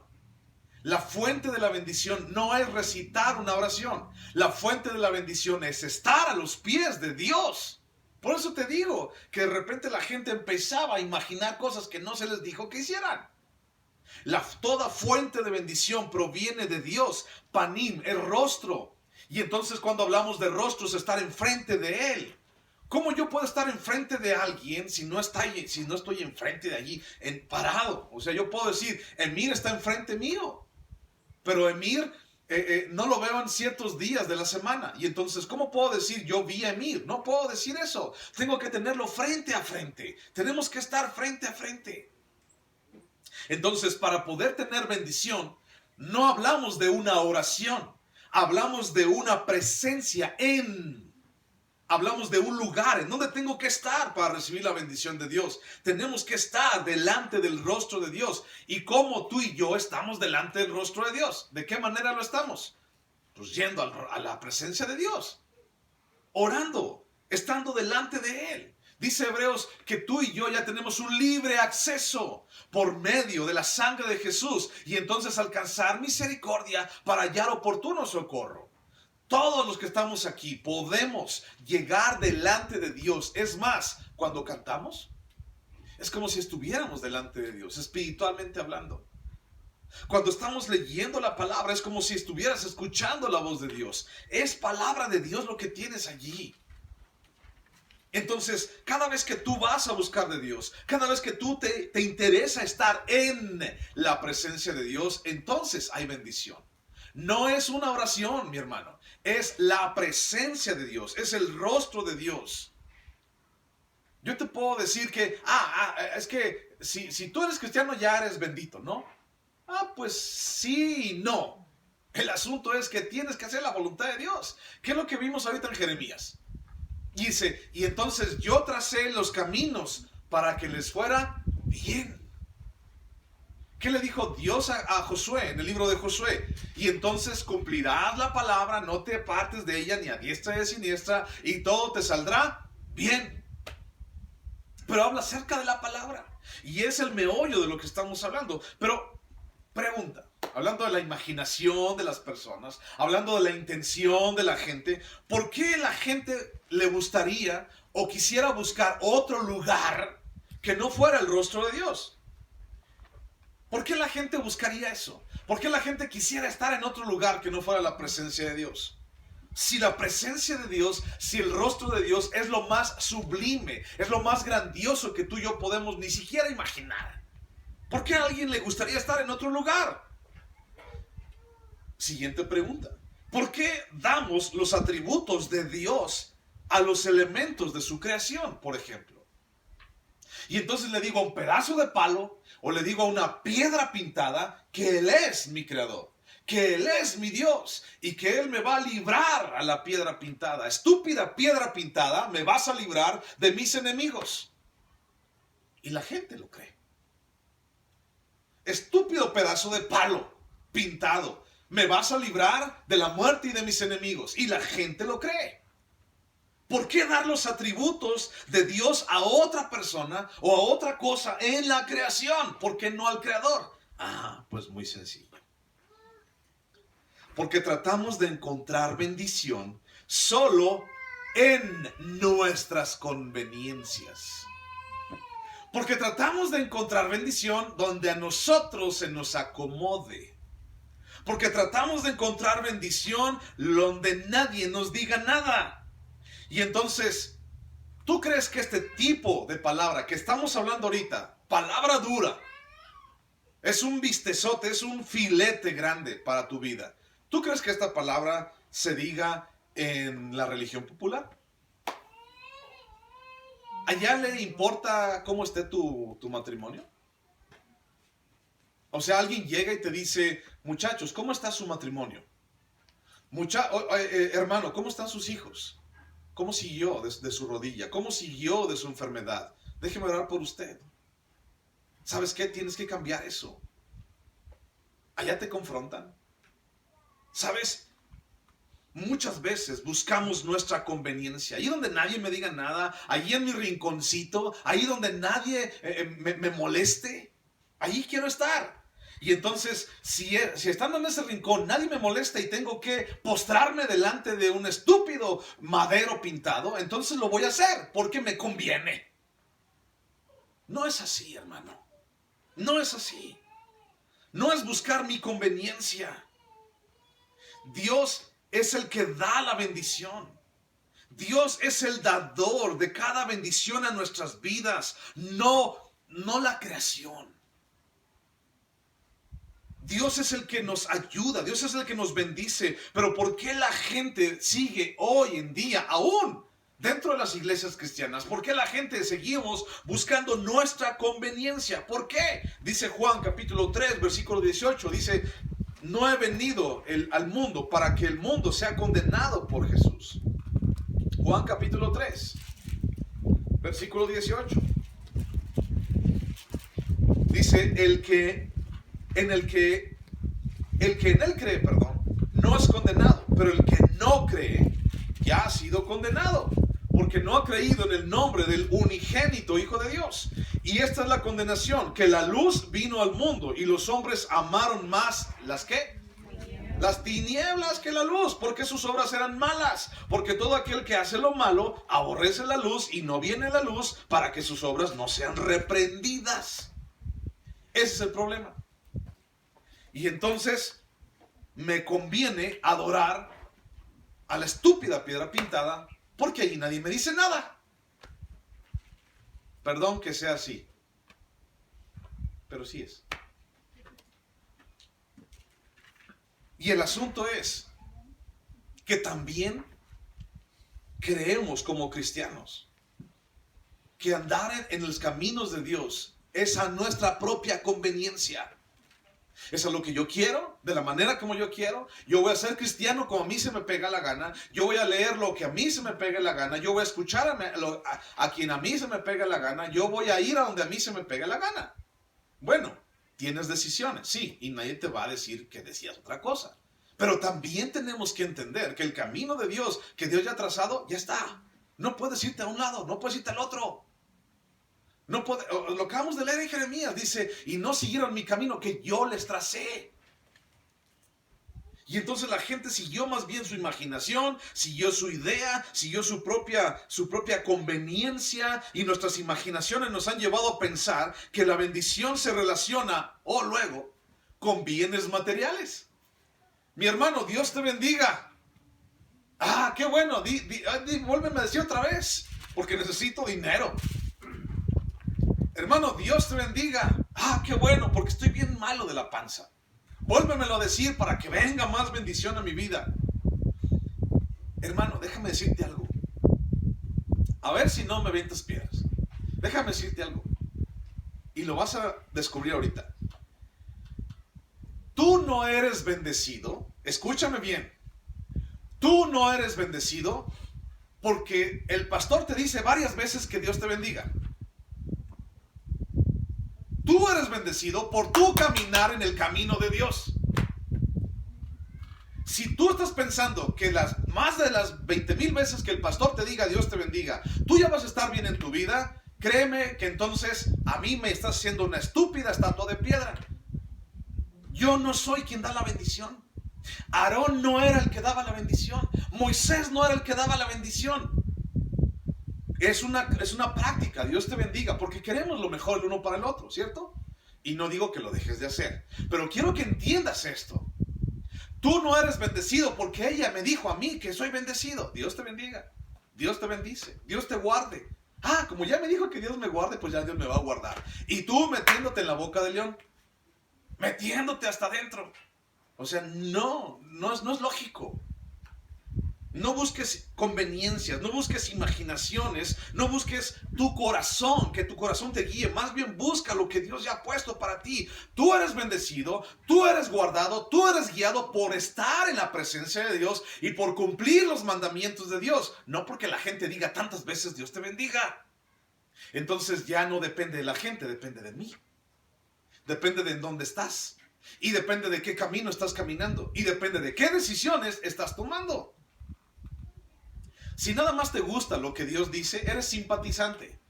La fuente de la bendición no es recitar una oración. La fuente de la bendición es estar a los pies de Dios. Por eso te digo que de repente la gente empezaba a imaginar cosas que no se les dijo que hicieran. Toda fuente de bendición proviene de Dios. Panim, el rostro. Y entonces cuando hablamos de rostros, estar enfrente de Él. ¿Cómo yo puedo estar enfrente de alguien si no estoy enfrente de allí, parado? O sea, yo puedo decir, Emir está enfrente mío, pero Emir no lo veo en ciertos días de la semana. Y entonces, ¿cómo puedo decir yo vi a Emir? No puedo decir eso. Tengo que tenerlo frente a frente. Tenemos que estar frente a frente. Entonces, para poder tener bendición, no hablamos de una oración. Hablamos de una presencia hablamos de un lugar en donde tengo que estar para recibir la bendición de Dios. Tenemos que estar delante del rostro de Dios. ¿Y cómo tú y yo estamos delante del rostro de Dios? ¿De qué manera lo estamos? Pues yendo a la presencia de Dios, orando, estando delante de Él. Dice Hebreos que tú y yo ya tenemos un libre acceso por medio de la sangre de Jesús y entonces alcanzar misericordia para hallar oportuno socorro. Todos los que estamos aquí podemos llegar delante de Dios. Es más, cuando cantamos, es como si estuviéramos delante de Dios, espiritualmente hablando. Cuando estamos leyendo la palabra, es como si estuvieras escuchando la voz de Dios. Es palabra de Dios lo que tienes allí. Entonces, cada vez que tú vas a buscar de Dios, cada vez que tú te interesa estar en la presencia de Dios, entonces hay bendición. No es una oración, mi hermano, es la presencia de Dios, es el rostro de Dios. Yo te puedo decir que, es que si tú eres cristiano ya eres bendito, ¿no? Pues sí y no. El asunto es que tienes que hacer la voluntad de Dios. ¿Qué es lo que vimos ahorita en Jeremías? Dice, y entonces yo tracé los caminos para que les fuera bien. ¿Qué le dijo Dios a Josué en el libro de Josué? Y entonces cumplirás la palabra, no te apartes de ella ni a diestra ni a siniestra, y todo te saldrá bien. Pero habla acerca de la palabra, y es el meollo de lo que estamos hablando. Pero, pregunta, hablando de la imaginación de las personas, hablando de la intención de la gente, ¿por qué la gente le gustaría o quisiera buscar otro lugar que no fuera el rostro de Dios? ¿Por qué la gente buscaría eso? ¿Por qué la gente quisiera estar en otro lugar que no fuera la presencia de Dios? Si la presencia de Dios, si el rostro de Dios es lo más sublime, es lo más grandioso que tú y yo podemos ni siquiera imaginar, ¿por qué a alguien le gustaría estar en otro lugar? Siguiente pregunta. ¿Por qué damos los atributos de Dios a los elementos de su creación, por ejemplo? Y entonces le digo a un pedazo de palo o le digo a una piedra pintada que Él es mi creador, que Él es mi Dios y que Él me va a librar a la piedra pintada. Estúpida piedra pintada, me vas a librar de mis enemigos. Y la gente lo cree. Estúpido pedazo de palo pintado, me vas a librar de la muerte y de mis enemigos. Y la gente lo cree. ¿Por qué dar los atributos de Dios a otra persona o a otra cosa en la creación? ¿Por qué no al creador? Pues muy sencillo. Porque tratamos de encontrar bendición solo en nuestras conveniencias. Porque tratamos de encontrar bendición donde a nosotros se nos acomode. Porque tratamos de encontrar bendición donde nadie nos diga nada. Y entonces, ¿tú crees que este tipo de palabra que estamos hablando ahorita, palabra dura, es un vistezote, es un filete grande para tu vida? ¿Tú crees que esta palabra se diga en la religión popular? ¿Allá le importa cómo esté tu matrimonio? O sea, alguien llega y te dice, muchachos, ¿cómo está su matrimonio? Hermano, ¿cómo están sus hijos? ¿Cómo siguió de su rodilla? ¿Cómo siguió de su enfermedad? Déjeme orar por usted. ¿Sabes qué? Tienes que cambiar eso. Allá te confrontan. ¿Sabes? Muchas veces buscamos nuestra conveniencia. Ahí donde nadie me diga nada. Ahí en mi rinconcito. Ahí donde nadie me moleste. Ahí quiero estar. Y entonces, si estando en ese rincón nadie me molesta y tengo que postrarme delante de un estúpido madero pintado, entonces lo voy a hacer porque me conviene. No es así, hermano. No es así. No es buscar mi conveniencia. Dios es el que da la bendición. Dios es el dador de cada bendición a nuestras vidas, no la creación. Dios es el que nos ayuda, Dios es el que nos bendice. Pero ¿por qué la gente sigue hoy en día, aún dentro de las iglesias cristianas? ¿Por qué la gente seguimos buscando nuestra conveniencia? ¿Por qué? Dice Juan capítulo 3, versículo 18, dice, no he venido al mundo para que el mundo sea condenado por Jesús. Juan capítulo 3, versículo 18. Dice, el que en él cree, no es condenado, pero el que no cree ya ha sido condenado, porque no ha creído en el nombre del unigénito Hijo de Dios. Y esta es la condenación, que la luz vino al mundo y los hombres amaron más las tinieblas que la luz, porque sus obras eran malas. Porque todo aquel que hace lo malo aborrece la luz y no viene a la luz para que sus obras no sean reprendidas. Ese es el problema. Y entonces me conviene adorar a la estúpida piedra pintada porque ahí nadie me dice nada. Perdón que sea así, pero sí es. Y el asunto es que también creemos como cristianos que andar en los caminos de Dios es a nuestra propia conveniencia. Es a lo que yo quiero, de la manera como yo quiero. Yo voy a ser cristiano como a mí se me pega la gana. Yo voy a leer lo que a mí se me pega la gana. Yo voy a escuchar a quien a mí se me pega la gana. Yo voy a ir a donde a mí se me pega la gana. Bueno, tienes decisiones, sí, y nadie te va a decir que decías otra cosa. Pero también tenemos que entender que el camino de Dios, que Dios ya ha trazado, ya está. No puedes irte a un lado, no puedes irte al otro. No puede, lo acabamos de leer en Jeremías, dice, y no siguieron mi camino que yo les tracé. Y entonces la gente siguió más bien su imaginación, siguió su idea, siguió su propia conveniencia, y nuestras imaginaciones nos han llevado a pensar que la bendición se relaciona, o luego, con bienes materiales. Mi hermano, Dios te bendiga. Ah, qué bueno, vuélveme a decir otra vez, porque necesito dinero. Hermano, Dios te bendiga. Ah, qué bueno, porque estoy bien malo de la panza. Vuélvemelo a decir para que venga más bendición a mi vida. Hermano, déjame decirte algo. A ver si no me avientas piedras. Déjame decirte algo. Y lo vas a descubrir ahorita. Tú no eres bendecido. Escúchame bien. Tú no eres bendecido porque el pastor te dice varias veces que Dios te bendiga. Tú eres bendecido por tu caminar en el camino de Dios. Si tú estás pensando que más de las 20,000 veces que el pastor te diga Dios te bendiga, tú ya vas a estar bien en tu vida, créeme que entonces a mí me estás haciendo una estúpida estatua de piedra. Yo no soy quien da la bendición. Aarón no era el que daba la bendición. Moisés no era el que daba la bendición. Es una práctica, Dios te bendiga, porque queremos lo mejor el uno para el otro, ¿cierto? Y no digo que lo dejes de hacer, pero quiero que entiendas esto. Tú no eres bendecido porque ella me dijo a mí que soy bendecido. Dios te bendiga, Dios te bendice, Dios te guarde. Ah, como ya me dijo que Dios me guarde, pues ya Dios me va a guardar. Y tú metiéndote en la boca del león, metiéndote hasta adentro. O sea, no es lógico. No busques conveniencias, no busques imaginaciones, no busques tu corazón, que tu corazón te guíe. Más bien busca lo que Dios ya ha puesto para ti. Tú eres bendecido, tú eres guardado, tú eres guiado por estar en la presencia de Dios y por cumplir los mandamientos de Dios. No porque la gente diga tantas veces Dios te bendiga. Entonces ya no depende de la gente, depende de mí. Depende de en dónde estás. Y depende de qué camino estás caminando. Y depende de qué decisiones estás tomando. Si nada más te gusta lo que Dios dice, eres simpatizante.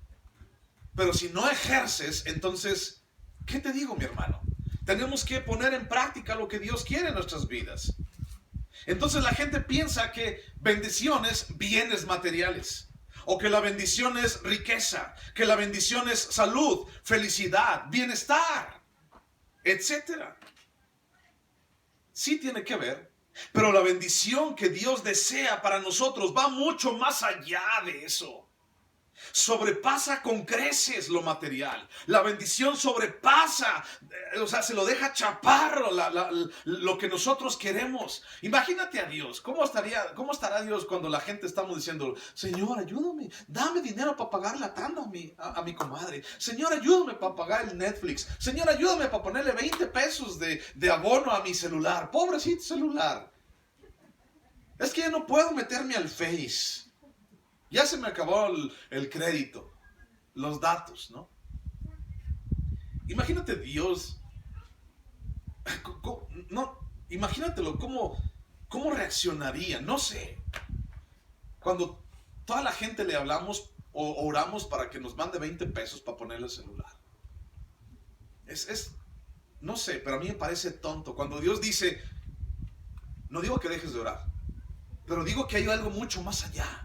Pero si no ejerces, entonces, ¿qué te digo, mi hermano? Tenemos que poner en práctica lo que Dios quiere en nuestras vidas. Entonces la gente piensa que bendición es bienes materiales. O que la bendición es riqueza. Que la bendición es salud, felicidad, bienestar, etcétera. Sí tiene que ver. Pero la bendición que Dios desea para nosotros va mucho más allá de eso. Sobrepasa con creces lo material. La bendición sobrepasa, o sea, se lo deja chaparro lo que nosotros queremos. Imagínate a Dios. ¿Cómo estará Dios cuando la gente estamos diciendo, Señor, ayúdame, dame dinero para pagar la tanda a mi comadre? Señor, ayúdame para pagar el Netflix. Señor, ayúdame para ponerle 20 pesos de abono a mi celular. Pobrecito celular. Es que ya no puedo meterme al Face. Ya se me acabó el crédito, los datos, ¿no? Imagínate Dios, imagínatelo, ¿cómo reaccionaría? No sé. Cuando toda la gente le hablamos o oramos para que nos mande 20 pesos para ponerle el celular. No sé, pero a mí me parece tonto. Cuando Dios dice, no digo que dejes de orar, pero digo que hay algo mucho más allá.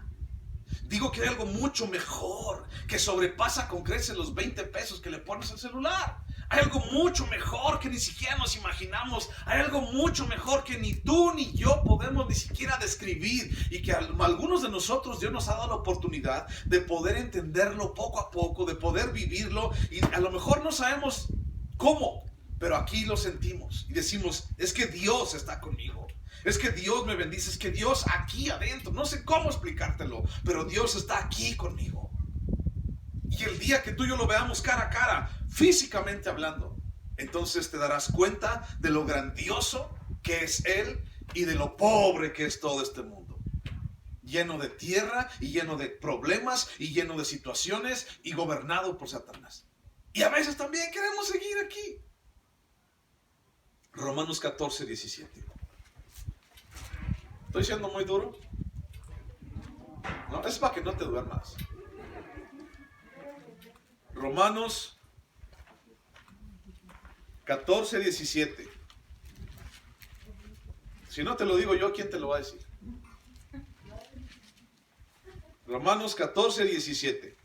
Digo que hay algo mucho mejor que sobrepasa con creces los 20 pesos que le pones al celular. Hay algo mucho mejor que ni siquiera nos imaginamos. Hay algo mucho mejor que ni tú ni yo podemos ni siquiera describir. Y que a algunos de nosotros Dios nos ha dado la oportunidad de poder entenderlo poco a poco, de poder vivirlo. Y a lo mejor no sabemos cómo, pero aquí lo sentimos. Y decimos, es que Dios está conmigo. Es que Dios me bendice, es que Dios aquí adentro, no sé cómo explicártelo, pero Dios está aquí conmigo. Y el día que tú y yo lo veamos cara a cara, físicamente hablando, entonces te darás cuenta de lo grandioso que es Él y de lo pobre que es todo este mundo. Lleno de tierra y lleno de problemas y lleno de situaciones y gobernado por Satanás. Y a veces también queremos seguir aquí. Romanos 14, 17. ¿Estoy siendo muy duro? No, es para que no te duermas. Romanos 14, 17. Si no te lo digo yo, ¿quién te lo va a decir? Romanos 14, 17.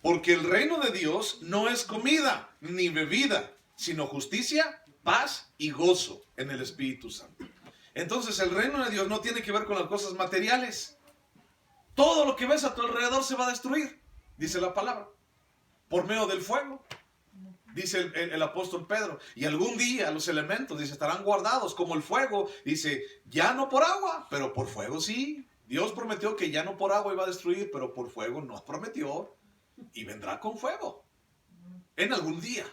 Porque el reino de Dios no es comida ni bebida, sino justicia, paz y gozo en el Espíritu Santo. Entonces el reino de Dios no tiene que ver con las cosas materiales. Todo lo que ves a tu alrededor se va a destruir, dice la palabra, por medio del fuego, dice el apóstol Pedro. Y algún día los elementos, dice, estarán guardados como el fuego. Dice, ya no por agua, pero por fuego sí. Dios prometió que ya no por agua iba a destruir, pero por fuego no prometió. Y vendrá con fuego. En algún día.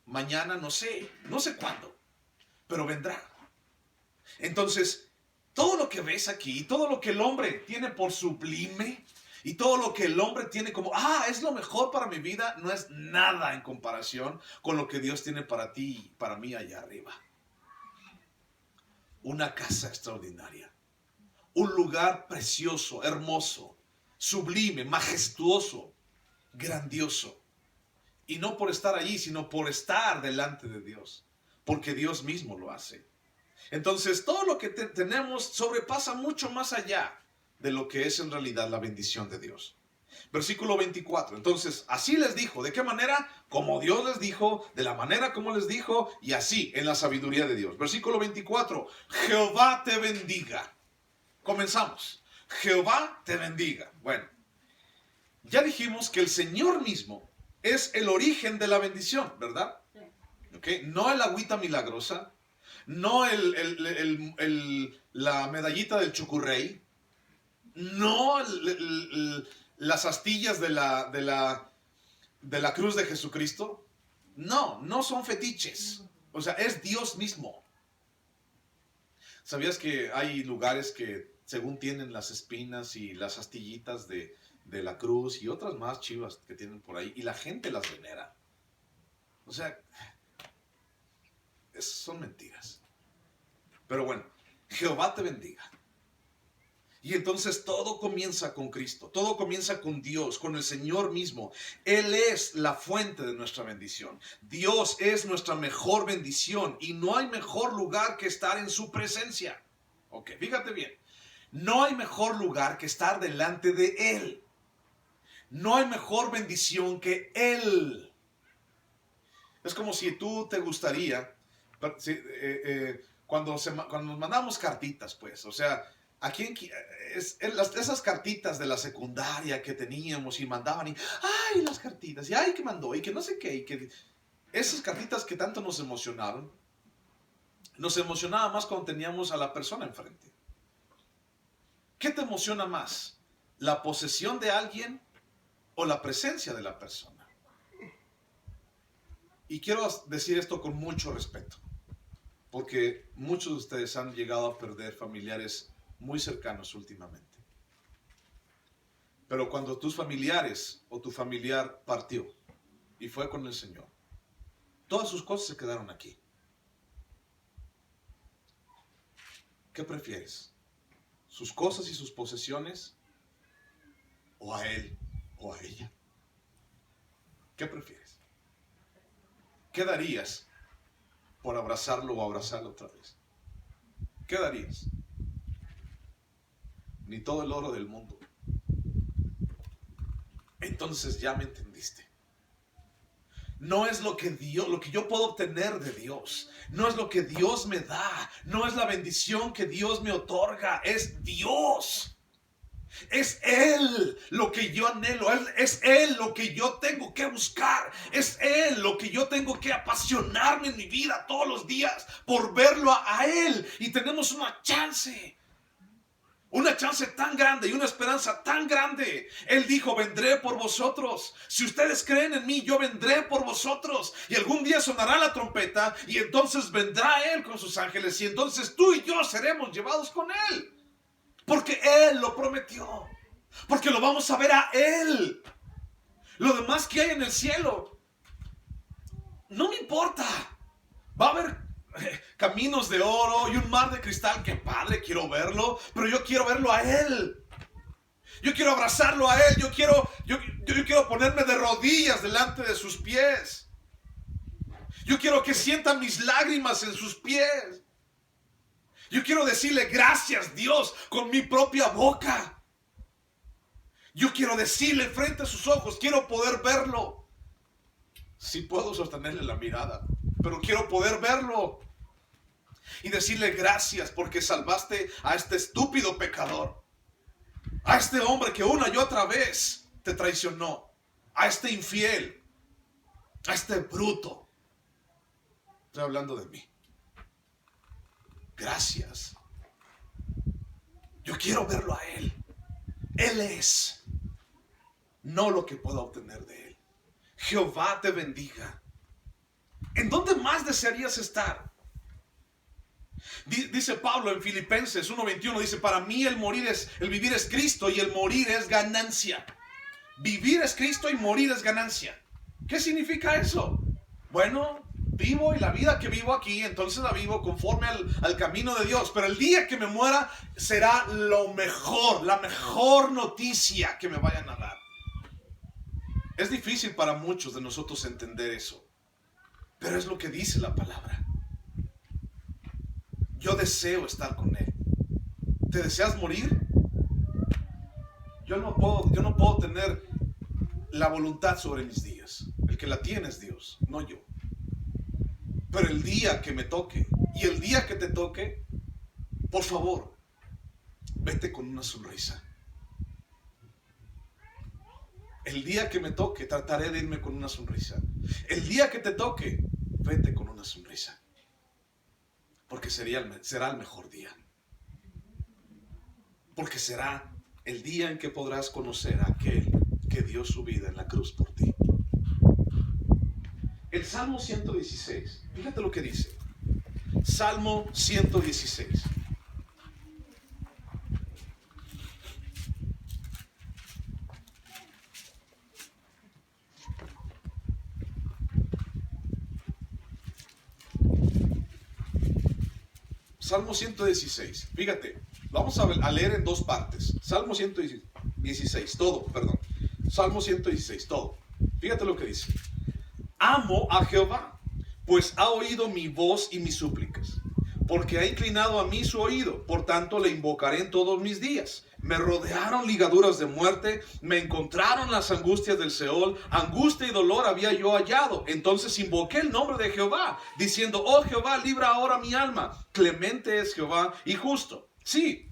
Mañana no sé cuándo, pero vendrá. Entonces, todo lo que ves aquí, todo lo que el hombre tiene por sublime, y todo lo que el hombre tiene como, es lo mejor para mi vida, no es nada en comparación con lo que Dios tiene para ti y para mí allá arriba. Una casa extraordinaria. Un lugar precioso, hermoso, sublime, majestuoso, grandioso. Y no por estar allí, sino por estar delante de Dios. Porque Dios mismo lo hace. Entonces, todo lo que tenemos sobrepasa mucho más allá de lo que es en realidad la bendición de Dios. Versículo 24. Entonces, así les dijo. ¿De qué manera? Como Dios les dijo, de la manera como les dijo, y así, en la sabiduría de Dios. Versículo 24. Jehová te bendiga. Comenzamos. Jehová te bendiga. Bueno, ya dijimos que el Señor mismo es el origen de la bendición, ¿verdad? ¿Okay? No el agüita milagrosa, no la medallita del chucurrey, no las astillas de la cruz de Jesucristo. No son fetiches. O sea, es Dios mismo. ¿Sabías que hay lugares que según tienen las espinas y las astillitas de la cruz y otras más chivas que tienen por ahí, y la gente las venera? O sea, son mentiras. Pero bueno, Jehová te bendiga. Y entonces todo comienza con Cristo, todo comienza con Dios, con el Señor mismo. Él es la fuente de nuestra bendición. Dios es nuestra mejor bendición y no hay mejor lugar que estar en su presencia. Ok, fíjate bien. No hay mejor lugar que estar delante de Él. No hay mejor bendición que Él. Es como si tú te gustaría, cuando nos mandamos cartitas, pues, o sea, ¿a quién esas cartitas de la secundaria que teníamos y mandaban y ¡ay, las cartitas! Y ¡ay, que mandó! Y que no sé qué. Y que esas cartitas que tanto nos emocionaron, nos emocionaba más cuando teníamos a la persona enfrente. ¿Qué te emociona más? ¿La posesión de alguien o la presencia de la persona? Y quiero decir esto con mucho respeto, porque muchos de ustedes han llegado a perder familiares muy cercanos últimamente. Pero cuando tus familiares o tu familiar partió y fue con el Señor, todas sus cosas se quedaron aquí. ¿Qué prefieres? ¿Sus cosas y sus posesiones? ¿O a él o a ella? ¿Qué prefieres? ¿Qué darías por abrazarlo o abrazarlo otra vez? ¿Qué darías? Ni todo el oro del mundo. Entonces ya me entendiste. No es lo que yo puedo obtener de Dios. No es lo que Dios me da. No es la bendición que Dios me otorga. Es Dios. Es Él lo que yo anhelo. Es Él lo que yo tengo que buscar. Es Él lo que yo tengo que apasionarme en mi vida todos los días por verlo a Él. Y tenemos una chance tan grande y una esperanza tan grande. Él dijo, vendré por vosotros. Si ustedes creen en mí, yo vendré por vosotros. Y algún día sonará la trompeta y entonces vendrá Él con sus ángeles. Y entonces tú y yo seremos llevados con Él. Porque Él lo prometió. Porque lo vamos a ver a Él. Lo demás que hay en el cielo no me importa. Va a haber caminos de oro y un mar de cristal. ¡Qué padre! Quiero verlo. Pero yo quiero verlo a Él. Yo quiero abrazarlo a Él. Yo quiero ponerme de rodillas delante de sus pies. Yo quiero que sientan mis lágrimas en sus pies. Yo quiero decirle gracias, Dios, con mi propia boca. Yo quiero decirle frente a sus ojos, quiero poder verlo. Sí puedo sostenerle la mirada, pero quiero poder verlo. Y decirle gracias porque salvaste a este estúpido pecador. A este hombre que una y otra vez te traicionó. A este infiel. A este bruto. Estoy hablando de mí. Gracias. Yo quiero verlo a Él. Él es, no lo que pueda obtener de Él. Jehová te bendiga. ¿En dónde más desearías estar? Dice Pablo en Filipenses 1:21, dice, para mí el vivir es Cristo y el morir es ganancia. Vivir es Cristo y morir es ganancia. ¿Qué significa eso? Bueno, vivo y la vida que vivo aquí, entonces la vivo conforme al camino de Dios. Pero el día que me muera será lo mejor, la mejor noticia que me vayan a dar. Es difícil para muchos de nosotros entender eso, pero es lo que dice la palabra. Yo deseo estar con Él. ¿Te deseas morir? Yo no puedo tener la voluntad sobre mis días. El que la tiene es Dios, no yo. Pero el día que me toque, y el día que te toque, por favor, vete con una sonrisa. El día que me toque, trataré de irme con una sonrisa. El día que te toque, vete con una sonrisa. Porque será el mejor día. Porque será el día en que podrás conocer a aquel que dio su vida en la cruz por ti. El Salmo 116, fíjate lo que dice. Salmo 116. Salmo 116, fíjate, vamos a leer en dos partes. Salmo 116, todo, perdón. Salmo 116, todo. Fíjate lo que dice. Amo a Jehová, pues ha oído mi voz y mis súplicas, porque ha inclinado a mí su oído, por tanto le invocaré en todos mis días. Me rodearon ligaduras de muerte, me encontraron las angustias del Seol, angustia y dolor había yo hallado. Entonces invoqué el nombre de Jehová, diciendo, oh Jehová, libra ahora mi alma. Clemente es Jehová y justo. Sí,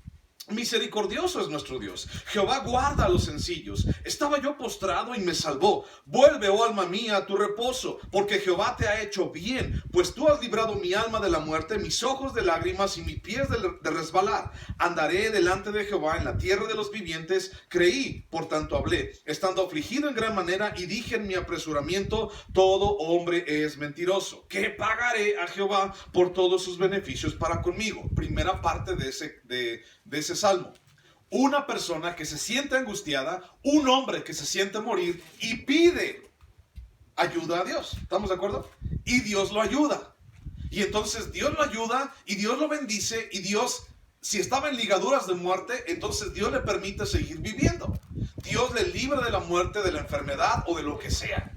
misericordioso es nuestro Dios. Jehová guarda a los sencillos. Estaba yo postrado y me salvó. Vuelve, oh alma mía, a tu reposo, porque Jehová te ha hecho bien, pues tú has librado mi alma de la muerte, mis ojos de lágrimas y mis pies de resbalar. Andaré delante de Jehová en la tierra de los vivientes. Creí, por tanto hablé, estando afligido en gran manera, y dije en mi apresuramiento, todo hombre es mentiroso. ¿Qué pagaré a Jehová por todos sus beneficios para conmigo? Primera parte de ese salmo. Una persona que se siente angustiada, un hombre que se siente morir y pide ayuda a Dios. ¿Estamos de acuerdo? Y Dios lo ayuda. Y entonces Dios lo ayuda y Dios lo bendice, y Dios, si estaba en ligaduras de muerte, entonces Dios le permite seguir viviendo. Dios le libra de la muerte, de la enfermedad o de lo que sea.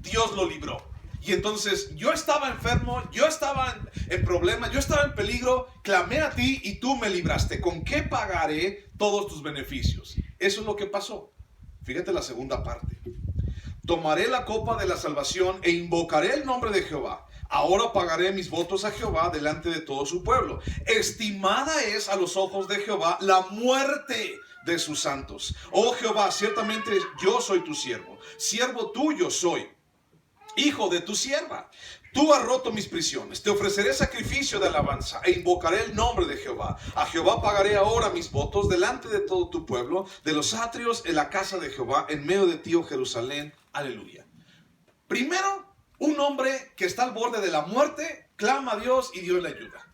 Dios lo libró. Y entonces yo estaba enfermo, yo estaba en problemas, yo estaba en peligro, clamé a ti y tú me libraste. ¿Con qué pagaré todos tus beneficios? Eso es lo que pasó. Fíjate la segunda parte. Tomaré la copa de la salvación e invocaré el nombre de Jehová. Ahora pagaré mis votos a Jehová delante de todo su pueblo. Estimada es a los ojos de Jehová la muerte de sus santos. Oh Jehová, ciertamente yo soy tu siervo tuyo soy, hijo de tu sierva. Tú has roto mis prisiones. Te ofreceré sacrificio de alabanza e invocaré el nombre de Jehová. A Jehová pagaré ahora mis votos delante de todo tu pueblo, de los atrios en la casa de Jehová, en medio de ti, oh Jerusalén. Aleluya. Primero, un hombre que está al borde de la muerte clama a Dios y Dios le ayuda.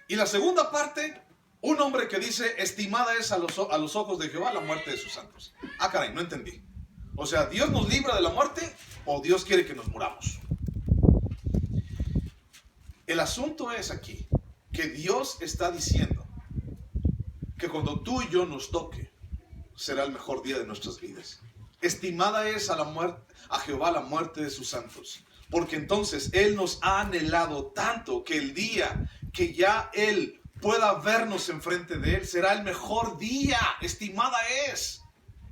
Y la segunda parte, un hombre que dice, estimada es a los ojos de Jehová la muerte de sus santos. Ah, caray, no entendí. O sea, ¿Dios nos libra de la muerte o Dios quiere que nos muramos? El asunto es aquí que Dios está diciendo que cuando tú y yo nos toque, será el mejor día de nuestras vidas. Estimada es a Jehová la muerte de sus santos, porque entonces Él nos ha anhelado tanto que el día que ya Él pueda vernos enfrente de Él. Será el mejor día, estimada es.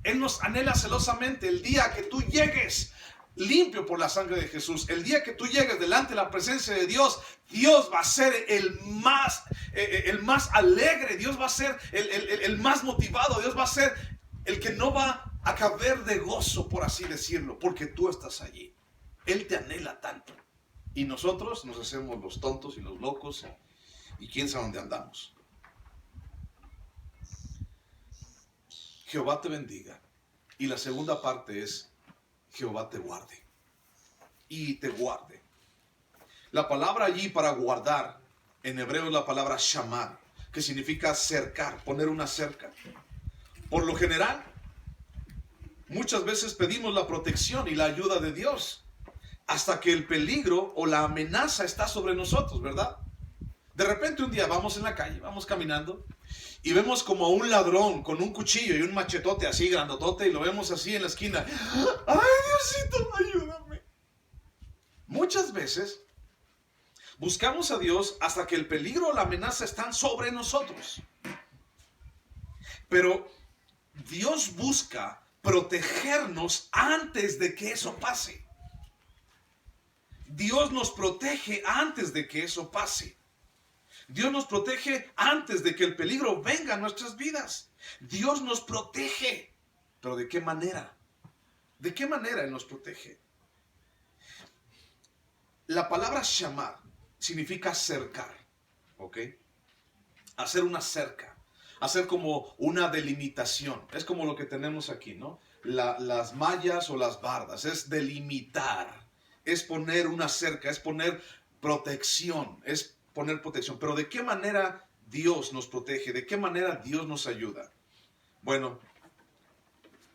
Él nos anhela celosamente el día que tú llegues limpio por la sangre de Jesús. El día que tú llegues delante de la presencia de Dios, Dios va a ser el más alegre. Dios va a ser el más motivado. Dios va a ser el que no va a caber de gozo, por así decirlo, porque tú estás allí. Él te anhela tanto. Y nosotros nos hacemos los tontos y los locos y quién sabe dónde andamos. Jehová te bendiga. Y la segunda parte es Jehová te guarde y te guarde. La palabra allí para guardar en hebreo es la palabra shamar, que significa cercar, poner una cerca. Por lo general, muchas veces pedimos la protección y la ayuda de Dios hasta que el peligro o la amenaza está sobre nosotros, ¿verdad? De repente un día vamos en la calle, vamos caminando y vemos como a un ladrón con un cuchillo y un machetote así grandotote y lo vemos así en la esquina. ¡Ay, Diosito, ayúdame! Muchas veces buscamos a Dios hasta que el peligro o la amenaza están sobre nosotros. Pero Dios busca protegernos antes de que eso pase. Dios nos protege antes de que eso pase. Dios nos protege antes de que el peligro venga a nuestras vidas. Dios nos protege. ¿Pero de qué manera? ¿De qué manera Él nos protege? La palabra shamar significa cercar, ¿ok? Hacer una cerca, hacer como una delimitación. Es como lo que tenemos aquí, ¿no? Las mallas o las bardas, es delimitar, es poner una cerca, es poner protección, es poner protección. Pero ¿de qué manera Dios nos protege? ¿De qué manera Dios nos ayuda? Bueno,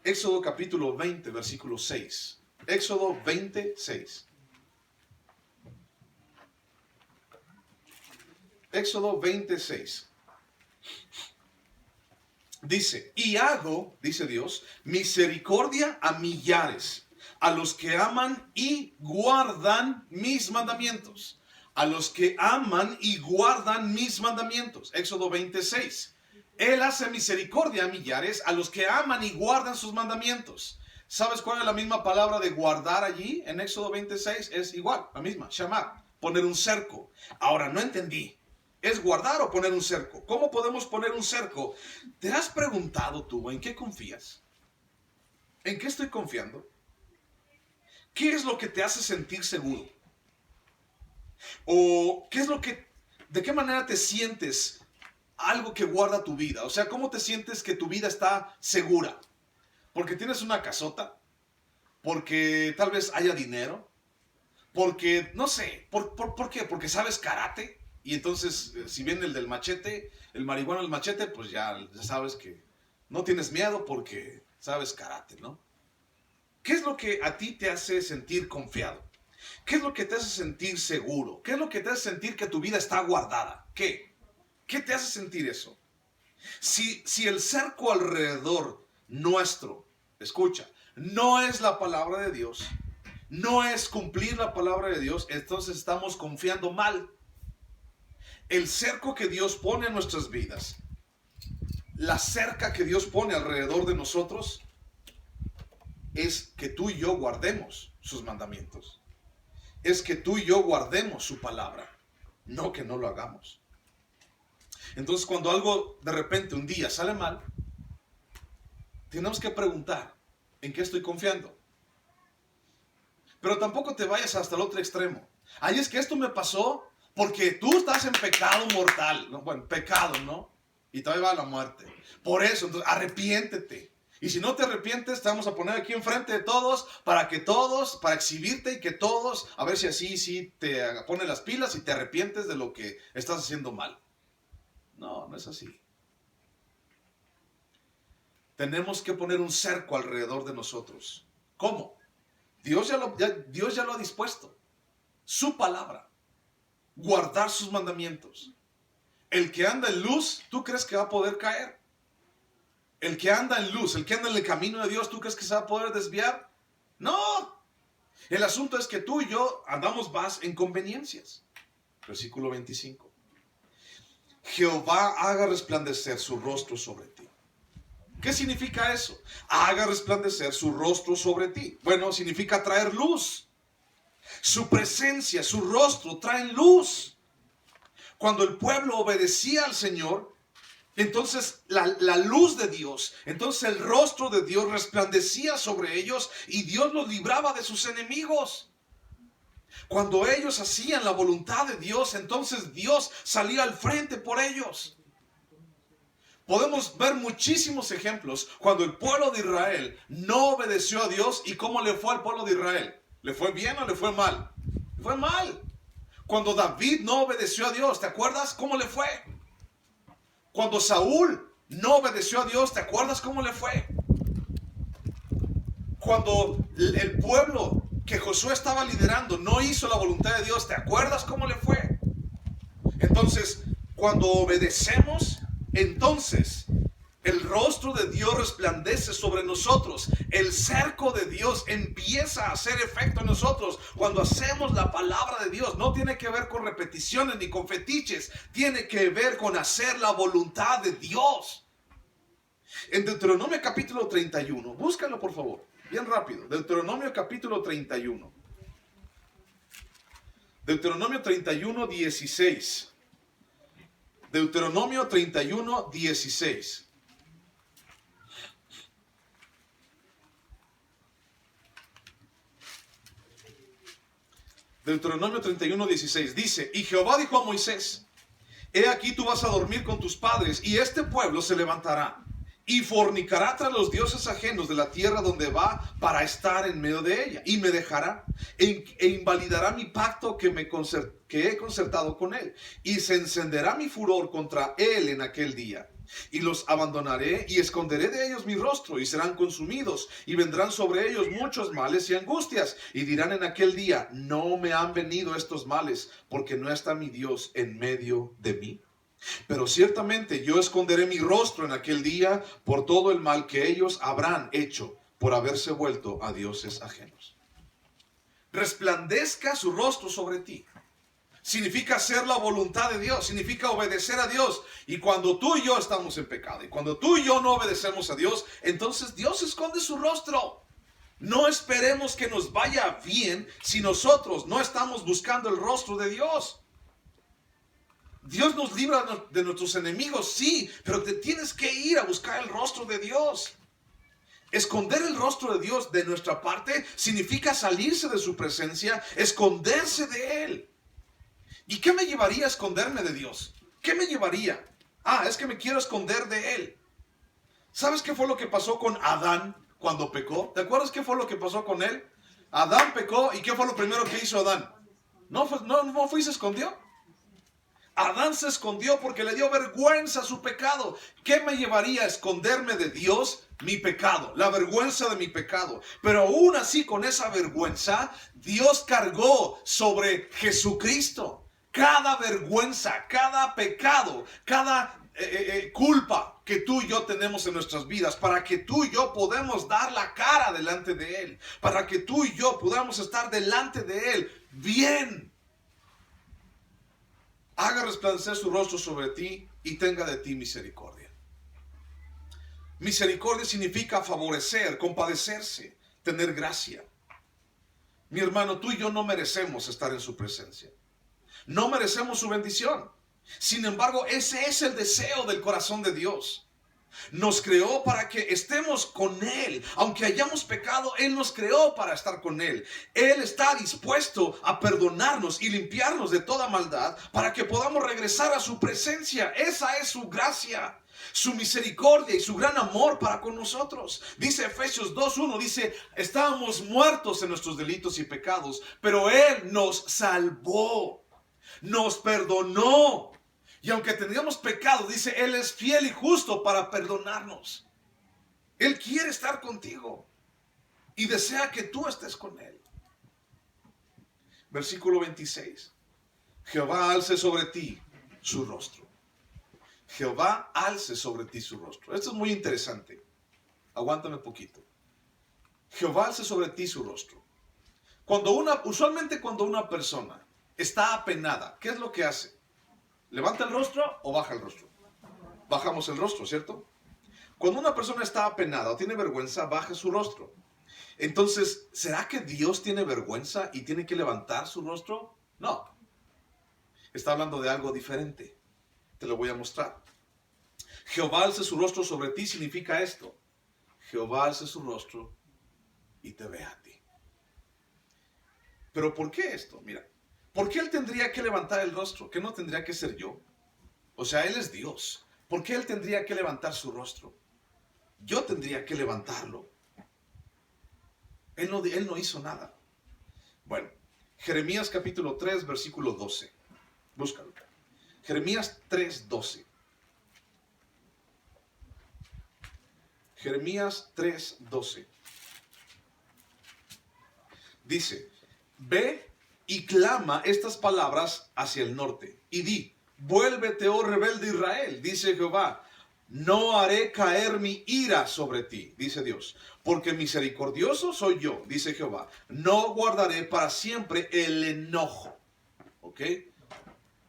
Éxodo capítulo 20, versículo 6. Éxodo 26. Éxodo 26. Dice, y hago, dice Dios, misericordia a millares, a los que aman y guardan mis mandamientos. A los que aman y guardan mis mandamientos. Éxodo 26. Él hace misericordia a millares, a los que aman y guardan sus mandamientos. ¿Sabes cuál es la misma palabra de guardar allí? En Éxodo 26 es igual, la misma, shamar, poner un cerco. Ahora, no entendí. ¿Es guardar o poner un cerco? ¿Cómo podemos poner un cerco? ¿Te has preguntado tú en qué confías? ¿En qué estoy confiando? ¿Qué es lo que te hace sentir seguro? ¿O qué es lo que, de qué manera te sientes algo que guarda tu vida? O sea, ¿cómo te sientes que tu vida está segura? ¿Porque tienes una casota? ¿Porque tal vez haya dinero? ¿Porque, no sé, por qué? ¿Porque sabes karate? Y entonces, si viene el del machete, el marihuano del machete, pues ya sabes que no tienes miedo porque sabes karate, ¿no? ¿Qué es lo que a ti te hace sentir confiado? ¿Qué es lo que te hace sentir seguro? ¿Qué es lo que te hace sentir que tu vida está guardada? ¿Qué? ¿Qué te hace sentir eso? Si el cerco alrededor nuestro, escucha, no es la palabra de Dios, no es cumplir la palabra de Dios, entonces estamos confiando mal. El cerco que Dios pone en nuestras vidas, la cerca que Dios pone alrededor de nosotros, es que tú y yo guardemos sus mandamientos. Es que tú y yo guardemos su palabra, no que no lo hagamos. Entonces, cuando algo de repente un día sale mal, tenemos que preguntar, ¿en qué estoy confiando? Pero tampoco te vayas hasta el otro extremo. Ay, es que esto me pasó porque tú estás en pecado mortal, ¿no? Bueno, pecado, ¿no? Y te va a la muerte. Por eso, entonces, arrepiéntete. Y si no te arrepientes, te vamos a poner aquí enfrente de todos, para exhibirte y que todos, a ver si así sí te ponen las pilas y te arrepientes de lo que estás haciendo mal. No, no es así. Tenemos que poner un cerco alrededor de nosotros. ¿Cómo? Dios ya lo ha dispuesto. Su palabra. Guardar sus mandamientos. El que anda en luz, ¿tú crees que va a poder caer? El que anda en luz, el que anda en el camino de Dios, ¿tú crees que se va a poder desviar? No. El asunto es que tú y yo andamos más en conveniencias. Versículo 25. Jehová haga resplandecer su rostro sobre ti. ¿Qué significa eso? Haga resplandecer su rostro sobre ti. Bueno, significa traer luz. Su presencia, su rostro traen luz. Cuando el pueblo obedecía al Señor, entonces la luz de Dios, entonces el rostro de Dios resplandecía sobre ellos y Dios los libraba de sus enemigos. Cuando ellos hacían la voluntad de Dios, entonces Dios salía al frente por ellos. Podemos ver muchísimos ejemplos cuando el pueblo de Israel no obedeció a Dios y cómo le fue al pueblo de Israel. ¿Le fue bien o le fue mal? Le fue mal. Cuando David no obedeció a Dios, ¿te acuerdas cómo le fue? Cuando Saúl no obedeció a Dios, ¿te acuerdas cómo le fue? Cuando el pueblo que Josué estaba liderando no hizo la voluntad de Dios, ¿te acuerdas cómo le fue? Entonces, cuando obedecemos, entonces el rostro de Dios resplandece sobre nosotros. El cerco de Dios empieza a hacer efecto en nosotros. Cuando hacemos la palabra de Dios, no tiene que ver con repeticiones ni con fetiches. Tiene que ver con hacer la voluntad de Dios. En Deuteronomio capítulo 31, búscalo por favor, bien rápido. Deuteronomio capítulo 31. Deuteronomio 31, 16. Deuteronomio 31, 16. Deuteronomio 31, 16 dice: y Jehová dijo a Moisés: he aquí tú vas a dormir con tus padres, y este pueblo se levantará y fornicará tras los dioses ajenos de la tierra donde va para estar en medio de ella, y me dejará e invalidará mi pacto que he concertado con él, y se encenderá mi furor contra él en aquel día. Y los abandonaré y esconderé de ellos mi rostro, y serán consumidos, y vendrán sobre ellos muchos males y angustias, y dirán en aquel día: no me han venido estos males, porque no está mi Dios en medio de mí. Pero ciertamente yo esconderé mi rostro en aquel día por todo el mal que ellos habrán hecho por haberse vuelto a dioses ajenos. Resplandezca su rostro sobre ti. Significa hacer la voluntad de Dios, significa obedecer a Dios. Y cuando tú y yo estamos en pecado, y cuando tú y yo no obedecemos a Dios, entonces Dios esconde su rostro. No esperemos que nos vaya bien si nosotros no estamos buscando el rostro de Dios. Dios nos libra de nuestros enemigos, sí, pero te tienes que ir a buscar el rostro de Dios. Esconder el rostro de Dios de nuestra parte significa salirse de su presencia, esconderse de Él. ¿Y qué me llevaría a esconderme de Dios? ¿Qué me llevaría? Es que me quiero esconder de Él. ¿Sabes qué fue lo que pasó con Adán cuando pecó? ¿Te acuerdas qué fue lo que pasó con él? Adán pecó, ¿y qué fue lo primero que hizo Adán? No fue y se escondió. Adán se escondió porque le dio vergüenza su pecado. ¿Qué me llevaría a esconderme de Dios? Mi pecado, la vergüenza de mi pecado. Pero aún así, con esa vergüenza, Dios cargó sobre Jesucristo cada vergüenza, cada pecado, cada culpa que tú y yo tenemos en nuestras vidas, para que tú y yo podamos dar la cara delante de Él, para que tú y yo podamos estar delante de Él bien. Haga resplandecer su rostro sobre ti y tenga de ti misericordia. Misericordia significa favorecer, compadecerse, tener gracia. Mi hermano, tú y yo no merecemos estar en su presencia. No merecemos su bendición. Sin embargo, ese es el deseo del corazón de Dios. Nos creó para que estemos con Él. Aunque hayamos pecado, Él nos creó para estar con Él. Él está dispuesto a perdonarnos y limpiarnos de toda maldad para que podamos regresar a su presencia. Esa es su gracia, su misericordia y su gran amor para con nosotros. Dice Efesios 2:1, dice: estábamos muertos en nuestros delitos y pecados, pero Él nos salvó, nos perdonó. Y aunque tengamos pecado, dice, Él es fiel y justo para perdonarnos. Él quiere estar contigo y desea que tú estés con Él. Versículo 26. Jehová alce sobre ti su rostro. Jehová alce sobre ti su rostro. Esto es muy interesante. Aguántame un poquito. Jehová alce sobre ti su rostro. Usualmente cuando una persona está apenada, ¿qué es lo que hace? ¿Levanta el rostro o baja el rostro? Bajamos el rostro, ¿cierto? Cuando una persona está apenada o tiene vergüenza, baja su rostro. Entonces, ¿será que Dios tiene vergüenza y tiene que levantar su rostro? No. Está hablando de algo diferente. Te lo voy a mostrar. Jehová alce su rostro sobre ti significa esto. Jehová alce su rostro y te ve a ti. ¿Pero por qué esto? Mira, ¿por qué Él tendría que levantar el rostro? ¿Que no tendría que ser yo? O sea, Él es Dios. ¿Por qué Él tendría que levantar su rostro? Yo tendría que levantarlo. Él no hizo nada. Bueno, Jeremías capítulo 3, versículo 12. Búscalo. Jeremías 3, 12. Jeremías 3, 12. Dice, ve y clama estas palabras hacia el norte y di, vuélvete, oh rebelde Israel, dice Jehová, no haré caer mi ira sobre ti, dice Dios, porque misericordioso soy yo, dice Jehová, no guardaré para siempre el enojo. ¿Ok?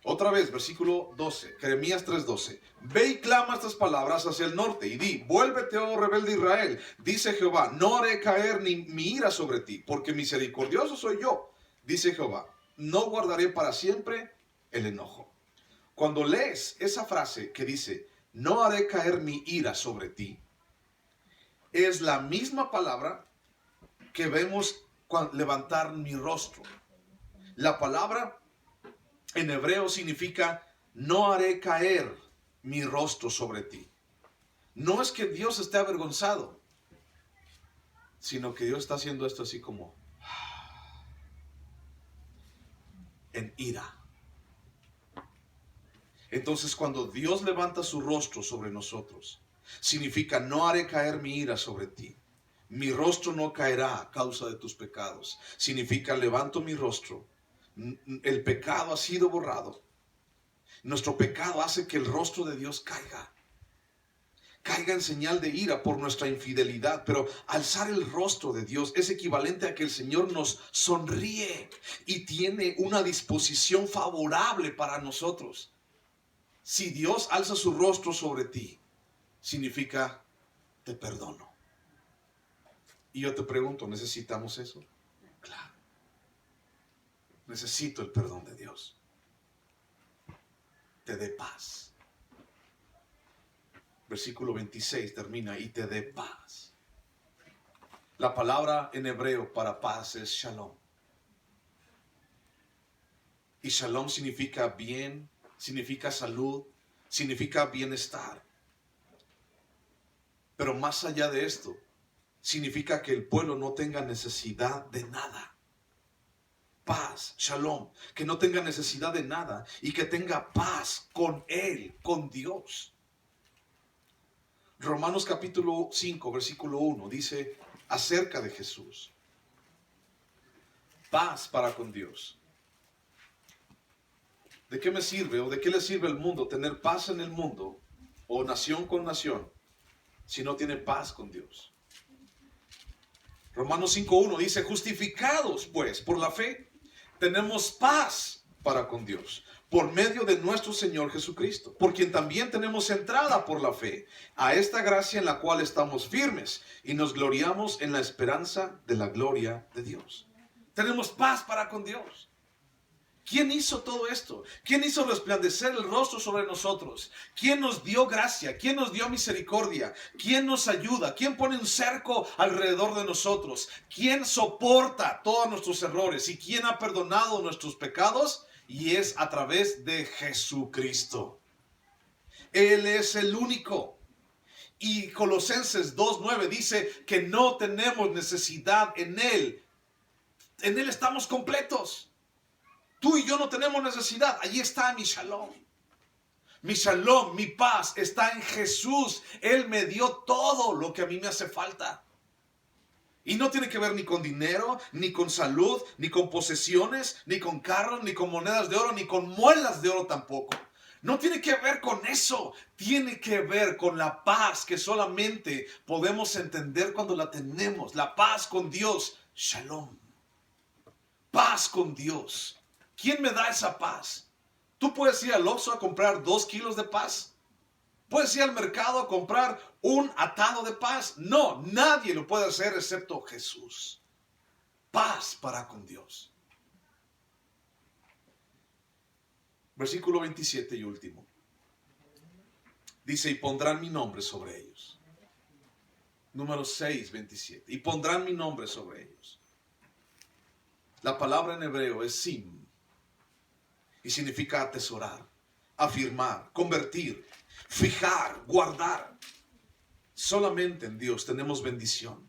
Otra vez, versículo 12, Jeremías 3:12. Ve y clama estas palabras hacia el norte y di, vuélvete, oh rebelde Israel, dice Jehová, no haré caer ni mi ira sobre ti, porque misericordioso soy yo, dice Jehová, no guardaré para siempre el enojo. Cuando lees esa frase que dice, no haré caer mi ira sobre ti, es la misma palabra que vemos levantar mi rostro. La palabra en hebreo significa, no haré caer mi rostro sobre ti. No es que Dios esté avergonzado, sino que Dios está haciendo esto así como en ira. Entonces, cuando Dios levanta su rostro sobre nosotros, significa, no haré caer mi ira sobre ti. Mi rostro no caerá a causa de tus pecados. Significa, levanto mi rostro. El pecado ha sido borrado. Nuestro pecado hace que el rostro de Dios caiga en señal de ira por nuestra infidelidad, pero alzar el rostro de Dios es equivalente a que el Señor nos sonríe y tiene una disposición favorable para nosotros. Si Dios alza su rostro sobre ti, significa, te perdono. Y yo te pregunto, ¿necesitamos eso? Claro. Necesito el perdón de Dios. Te dé paz. Versículo 26 termina, y te dé paz. La palabra en hebreo para paz es shalom. Y shalom significa bien, significa salud, significa bienestar. Pero más allá de esto, significa que el pueblo no tenga necesidad de nada. Paz, shalom, que no tenga necesidad de nada y que tenga paz con Él, con Dios. Romanos capítulo 5, versículo 1 dice acerca de Jesús: paz para con Dios. ¿De qué me sirve o de qué le sirve al mundo tener paz en el mundo o nación con nación si no tiene paz con Dios? Romanos 5:1 dice, justificados pues por la fe, tenemos paz para con Dios, por medio de nuestro Señor Jesucristo, por quien también tenemos entrada por la fe a esta gracia en la cual estamos firmes y nos gloriamos en la esperanza de la gloria de Dios. Tenemos paz para con Dios. ¿Quién hizo todo esto? ¿Quién hizo resplandecer el rostro sobre nosotros? ¿Quién nos dio gracia? ¿Quién nos dio misericordia? ¿Quién nos ayuda? ¿Quién pone un cerco alrededor de nosotros? ¿Quién soporta todos nuestros errores? ¿Y quién ha perdonado nuestros pecados? Y es a través de Jesucristo. Él es el único. Y Colosenses 2:9 dice que no tenemos necesidad en Él. En Él estamos completos. Tú y yo no tenemos necesidad. Allí está mi shalom. Mi shalom, mi paz está en Jesús. Él me dio todo lo que a mí me hace falta. Y no tiene que ver ni con dinero, ni con salud, ni con posesiones, ni con carros, ni con monedas de oro, ni con muelas de oro tampoco. No tiene que ver con eso. Tiene que ver con la paz que solamente podemos entender cuando la tenemos. La paz con Dios. Shalom. Paz con Dios. ¿Quién me da esa paz? Tú puedes ir al Oxxo a comprar 2 kilos de paz. Puedes ir al mercado a comprar un atado de paz. No, nadie lo puede hacer excepto Jesús. Paz para con Dios. Versículo 27 y último. Dice, y pondrán mi nombre sobre ellos. Número 6, 27. Y pondrán mi nombre sobre ellos. La palabra en hebreo es sim. Y significa atesorar, afirmar, convertir, fijar, guardar. Solamente en Dios tenemos bendición.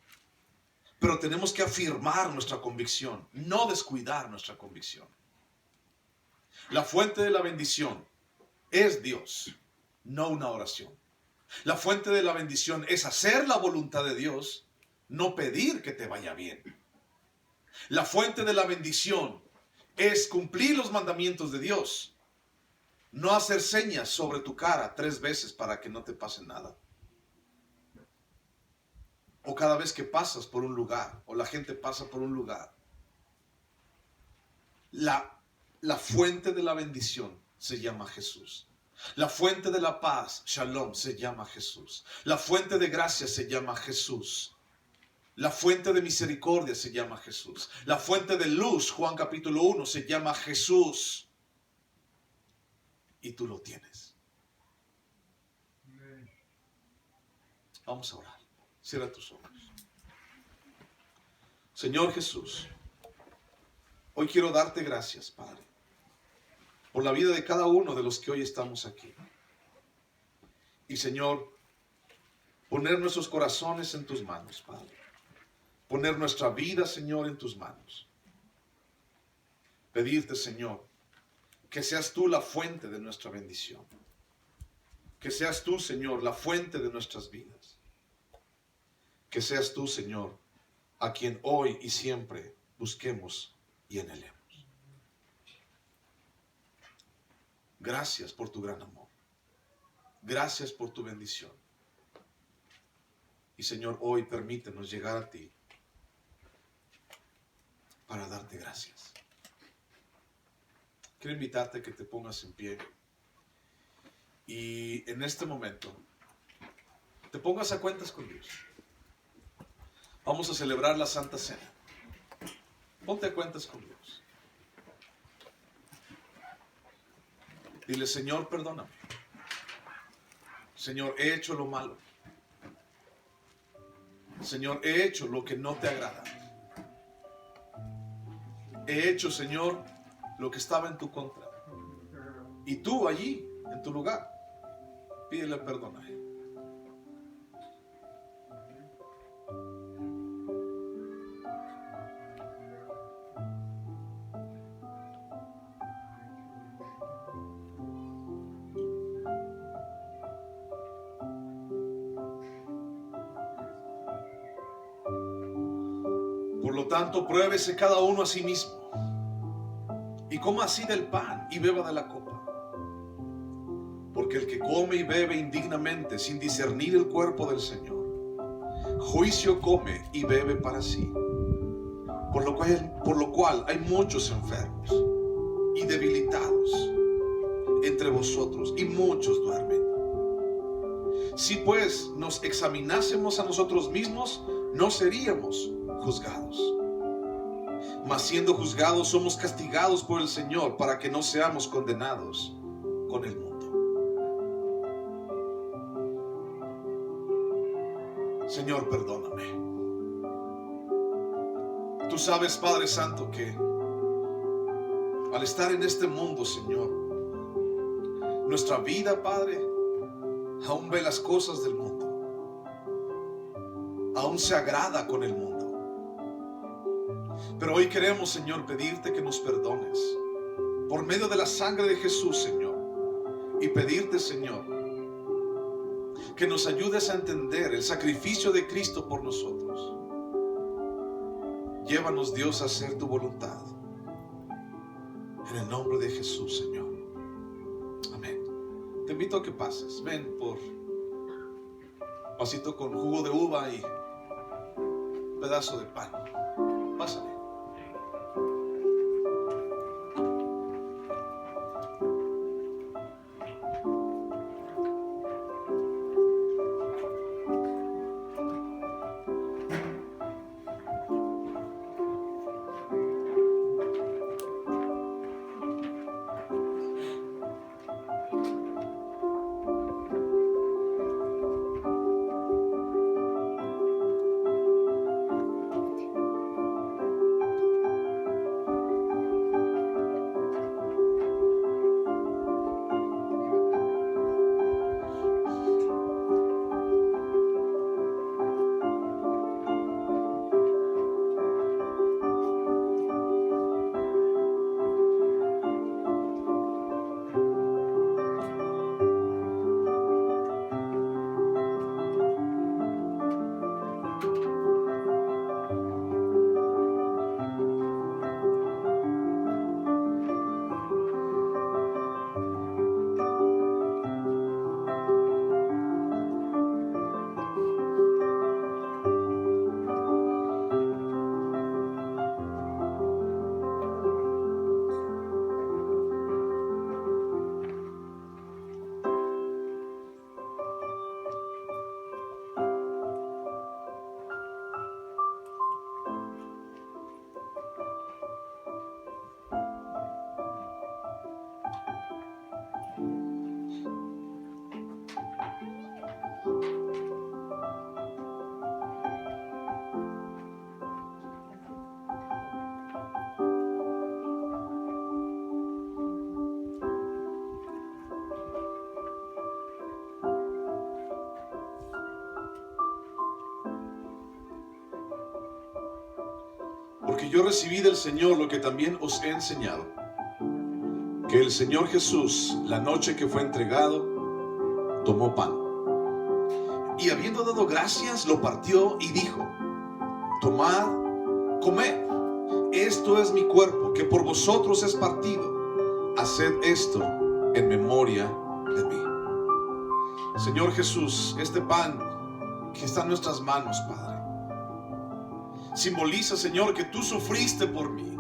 Pero tenemos que afirmar nuestra convicción, no descuidar nuestra convicción. La fuente de la bendición es Dios, no una oración. La fuente de la bendición es hacer la voluntad de Dios, no pedir que te vaya bien. La fuente de la bendición es cumplir los mandamientos de Dios, no hacer señas sobre tu cara 3 veces para que no te pase nada. O cada vez que pasas por un lugar, o la gente pasa por un lugar. La fuente de la bendición se llama Jesús. La fuente de la paz, Shalom, se llama Jesús. La fuente de gracia se llama Jesús. La fuente de misericordia se llama Jesús. La fuente de luz, Juan capítulo 1, se llama Jesús. Y tú lo tienes. Vamos a orar. Cierra tus ojos. Señor Jesús, hoy quiero darte gracias, Padre, por la vida de cada uno de los que hoy estamos aquí. Y Señor, poner nuestros corazones en tus manos, Padre. Poner nuestra vida, Señor, en tus manos. Pedirte, Señor, que seas tú la fuente de nuestra bendición. Que seas tú, Señor, la fuente de nuestras vidas. Que seas tú, Señor, a quien hoy y siempre busquemos y anhelemos. Gracias por tu gran amor. Gracias por tu bendición. Y Señor, hoy permítenos llegar a ti para darte gracias. Quiero invitarte a que te pongas en pie y en este momento te pongas a cuentas con Dios. Vamos a celebrar la Santa Cena. Ponte a cuentas con Dios. Dile, Señor, perdóname. Señor, he hecho lo malo. Señor, he hecho lo que no te agrada. He hecho, Señor, lo que estaba en tu contra. Y tú allí, en tu lugar, pídele perdón a Él. Por lo tanto, pruébese cada uno a sí mismo y coma así del pan y beba de la copa. Porque el que come y bebe indignamente sin discernir el cuerpo del Señor, juicio come y bebe para sí. Por lo cual hay muchos enfermos y debilitados entre vosotros y muchos duermen. Si pues nos examinásemos a nosotros mismos, no seríamos juzgados. Mas siendo juzgados somos castigados por el Señor para que no seamos condenados con el mundo. Señor, perdóname. Tú sabes, Padre Santo, que al estar en este mundo, Señor, nuestra vida, Padre, aún ve las cosas del mundo. Aún se agrada con el mundo. Pero hoy queremos, Señor, pedirte que nos perdones por medio de la sangre de Jesús, Señor. Y pedirte, Señor, que nos ayudes a entender el sacrificio de Cristo por nosotros. Llévanos, Dios, a hacer tu voluntad. En el nombre de Jesús, Señor. Amén. Te invito a que pases. Ven por vasito con jugo de uva y pedazo de pan. Pásale. Porque yo recibí del Señor lo que también os he enseñado, que el Señor Jesús, la noche que fue entregado, tomó pan, y habiendo dado gracias, lo partió y dijo: tomad, comed, esto es mi cuerpo, que por vosotros es partido. Haced esto en memoria de mí. Señor Jesús, este pan que está en nuestras manos, Padre, simboliza, Señor, que tú sufriste por mí,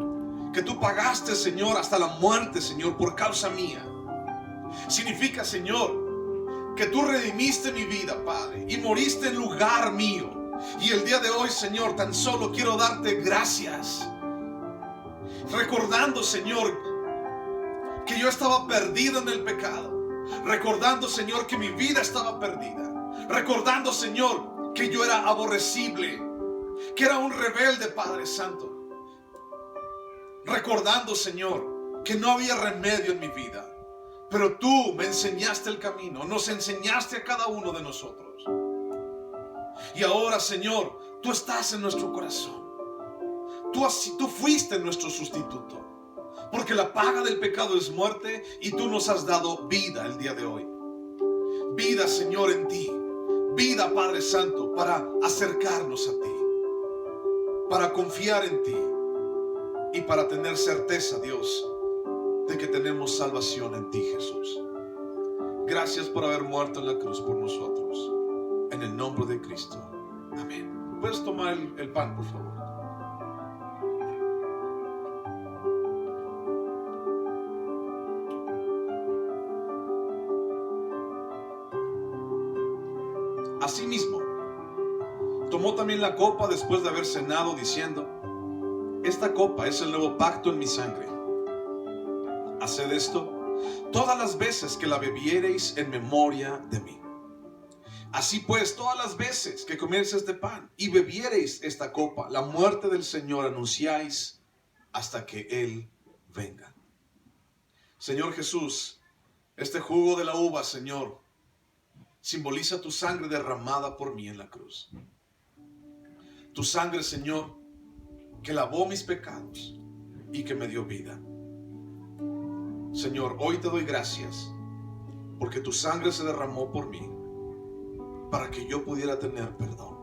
que tú pagaste, Señor, hasta la muerte, Señor, por causa mía. Significa, Señor, que tú redimiste mi vida, Padre, y moriste en lugar mío. Y el día de hoy, Señor, tan solo quiero darte gracias, recordando, Señor, que yo estaba perdido en el pecado, recordando, Señor, que mi vida estaba perdida, recordando, Señor, que yo era aborrecible, que era un rebelde, Padre Santo, recordando, Señor, que no había remedio en mi vida, pero tú me enseñaste el camino, nos enseñaste a cada uno de nosotros. Y ahora, Señor, tú estás en nuestro corazón. Tú fuiste nuestro sustituto, porque la paga del pecado es muerte, y tú nos has dado vida el día de hoy. Vida, Señor, en ti. Vida, Padre Santo, para acercarnos a ti, para confiar en ti y para tener certeza, Dios, de que tenemos salvación en ti, Jesús. Gracias por haber muerto en la cruz por nosotros. En el nombre de Cristo. Amén. ¿Puedes tomar el pan, por favor? Asimismo, tomó también la copa después de haber cenado, diciendo: esta copa es el nuevo pacto en mi sangre. Haced esto todas las veces que la bebiereis en memoria de mí. Así pues, todas las veces que comiereis este pan y bebiereis esta copa, la muerte del Señor anunciáis hasta que Él venga. Señor Jesús, este jugo de la uva, Señor, simboliza tu sangre derramada por mí en la cruz. Tu sangre, Señor, que lavó mis pecados y que me dio vida. Señor, hoy te doy gracias porque tu sangre se derramó por mí para que yo pudiera tener perdón.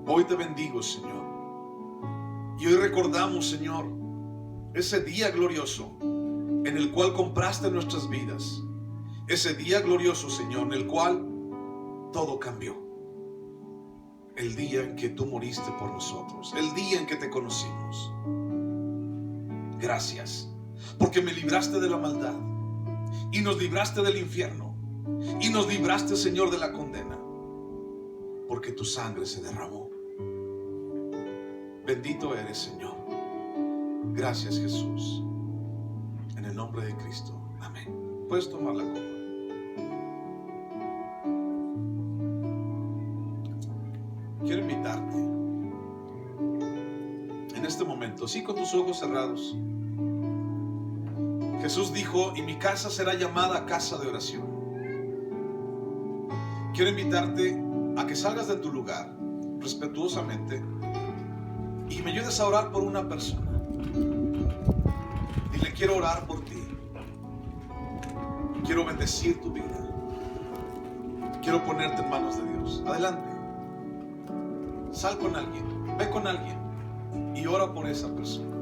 Hoy te bendigo, Señor. Y hoy recordamos, Señor, ese día glorioso en el cual compraste nuestras vidas. Ese día glorioso, Señor, en el cual todo cambió. El día en que tú moriste por nosotros. El día en que te conocimos. Gracias, porque me libraste de la maldad y nos libraste del infierno. Y nos libraste, Señor, de la condena, porque tu sangre se derramó. Bendito eres, Señor. Gracias, Jesús. En el nombre de Cristo. Amén. Puedes tomar la copa. Quiero invitarte en este momento, sí, con tus ojos cerrados. Jesús dijo: y mi casa será llamada casa de oración. Quiero invitarte a que salgas de tu lugar respetuosamente y me ayudes a orar por una persona. Dile: quiero orar por ti. Quiero bendecir tu vida. Quiero ponerte en manos de Dios. Adelante. Sal con alguien, ve con alguien y ora por esa persona.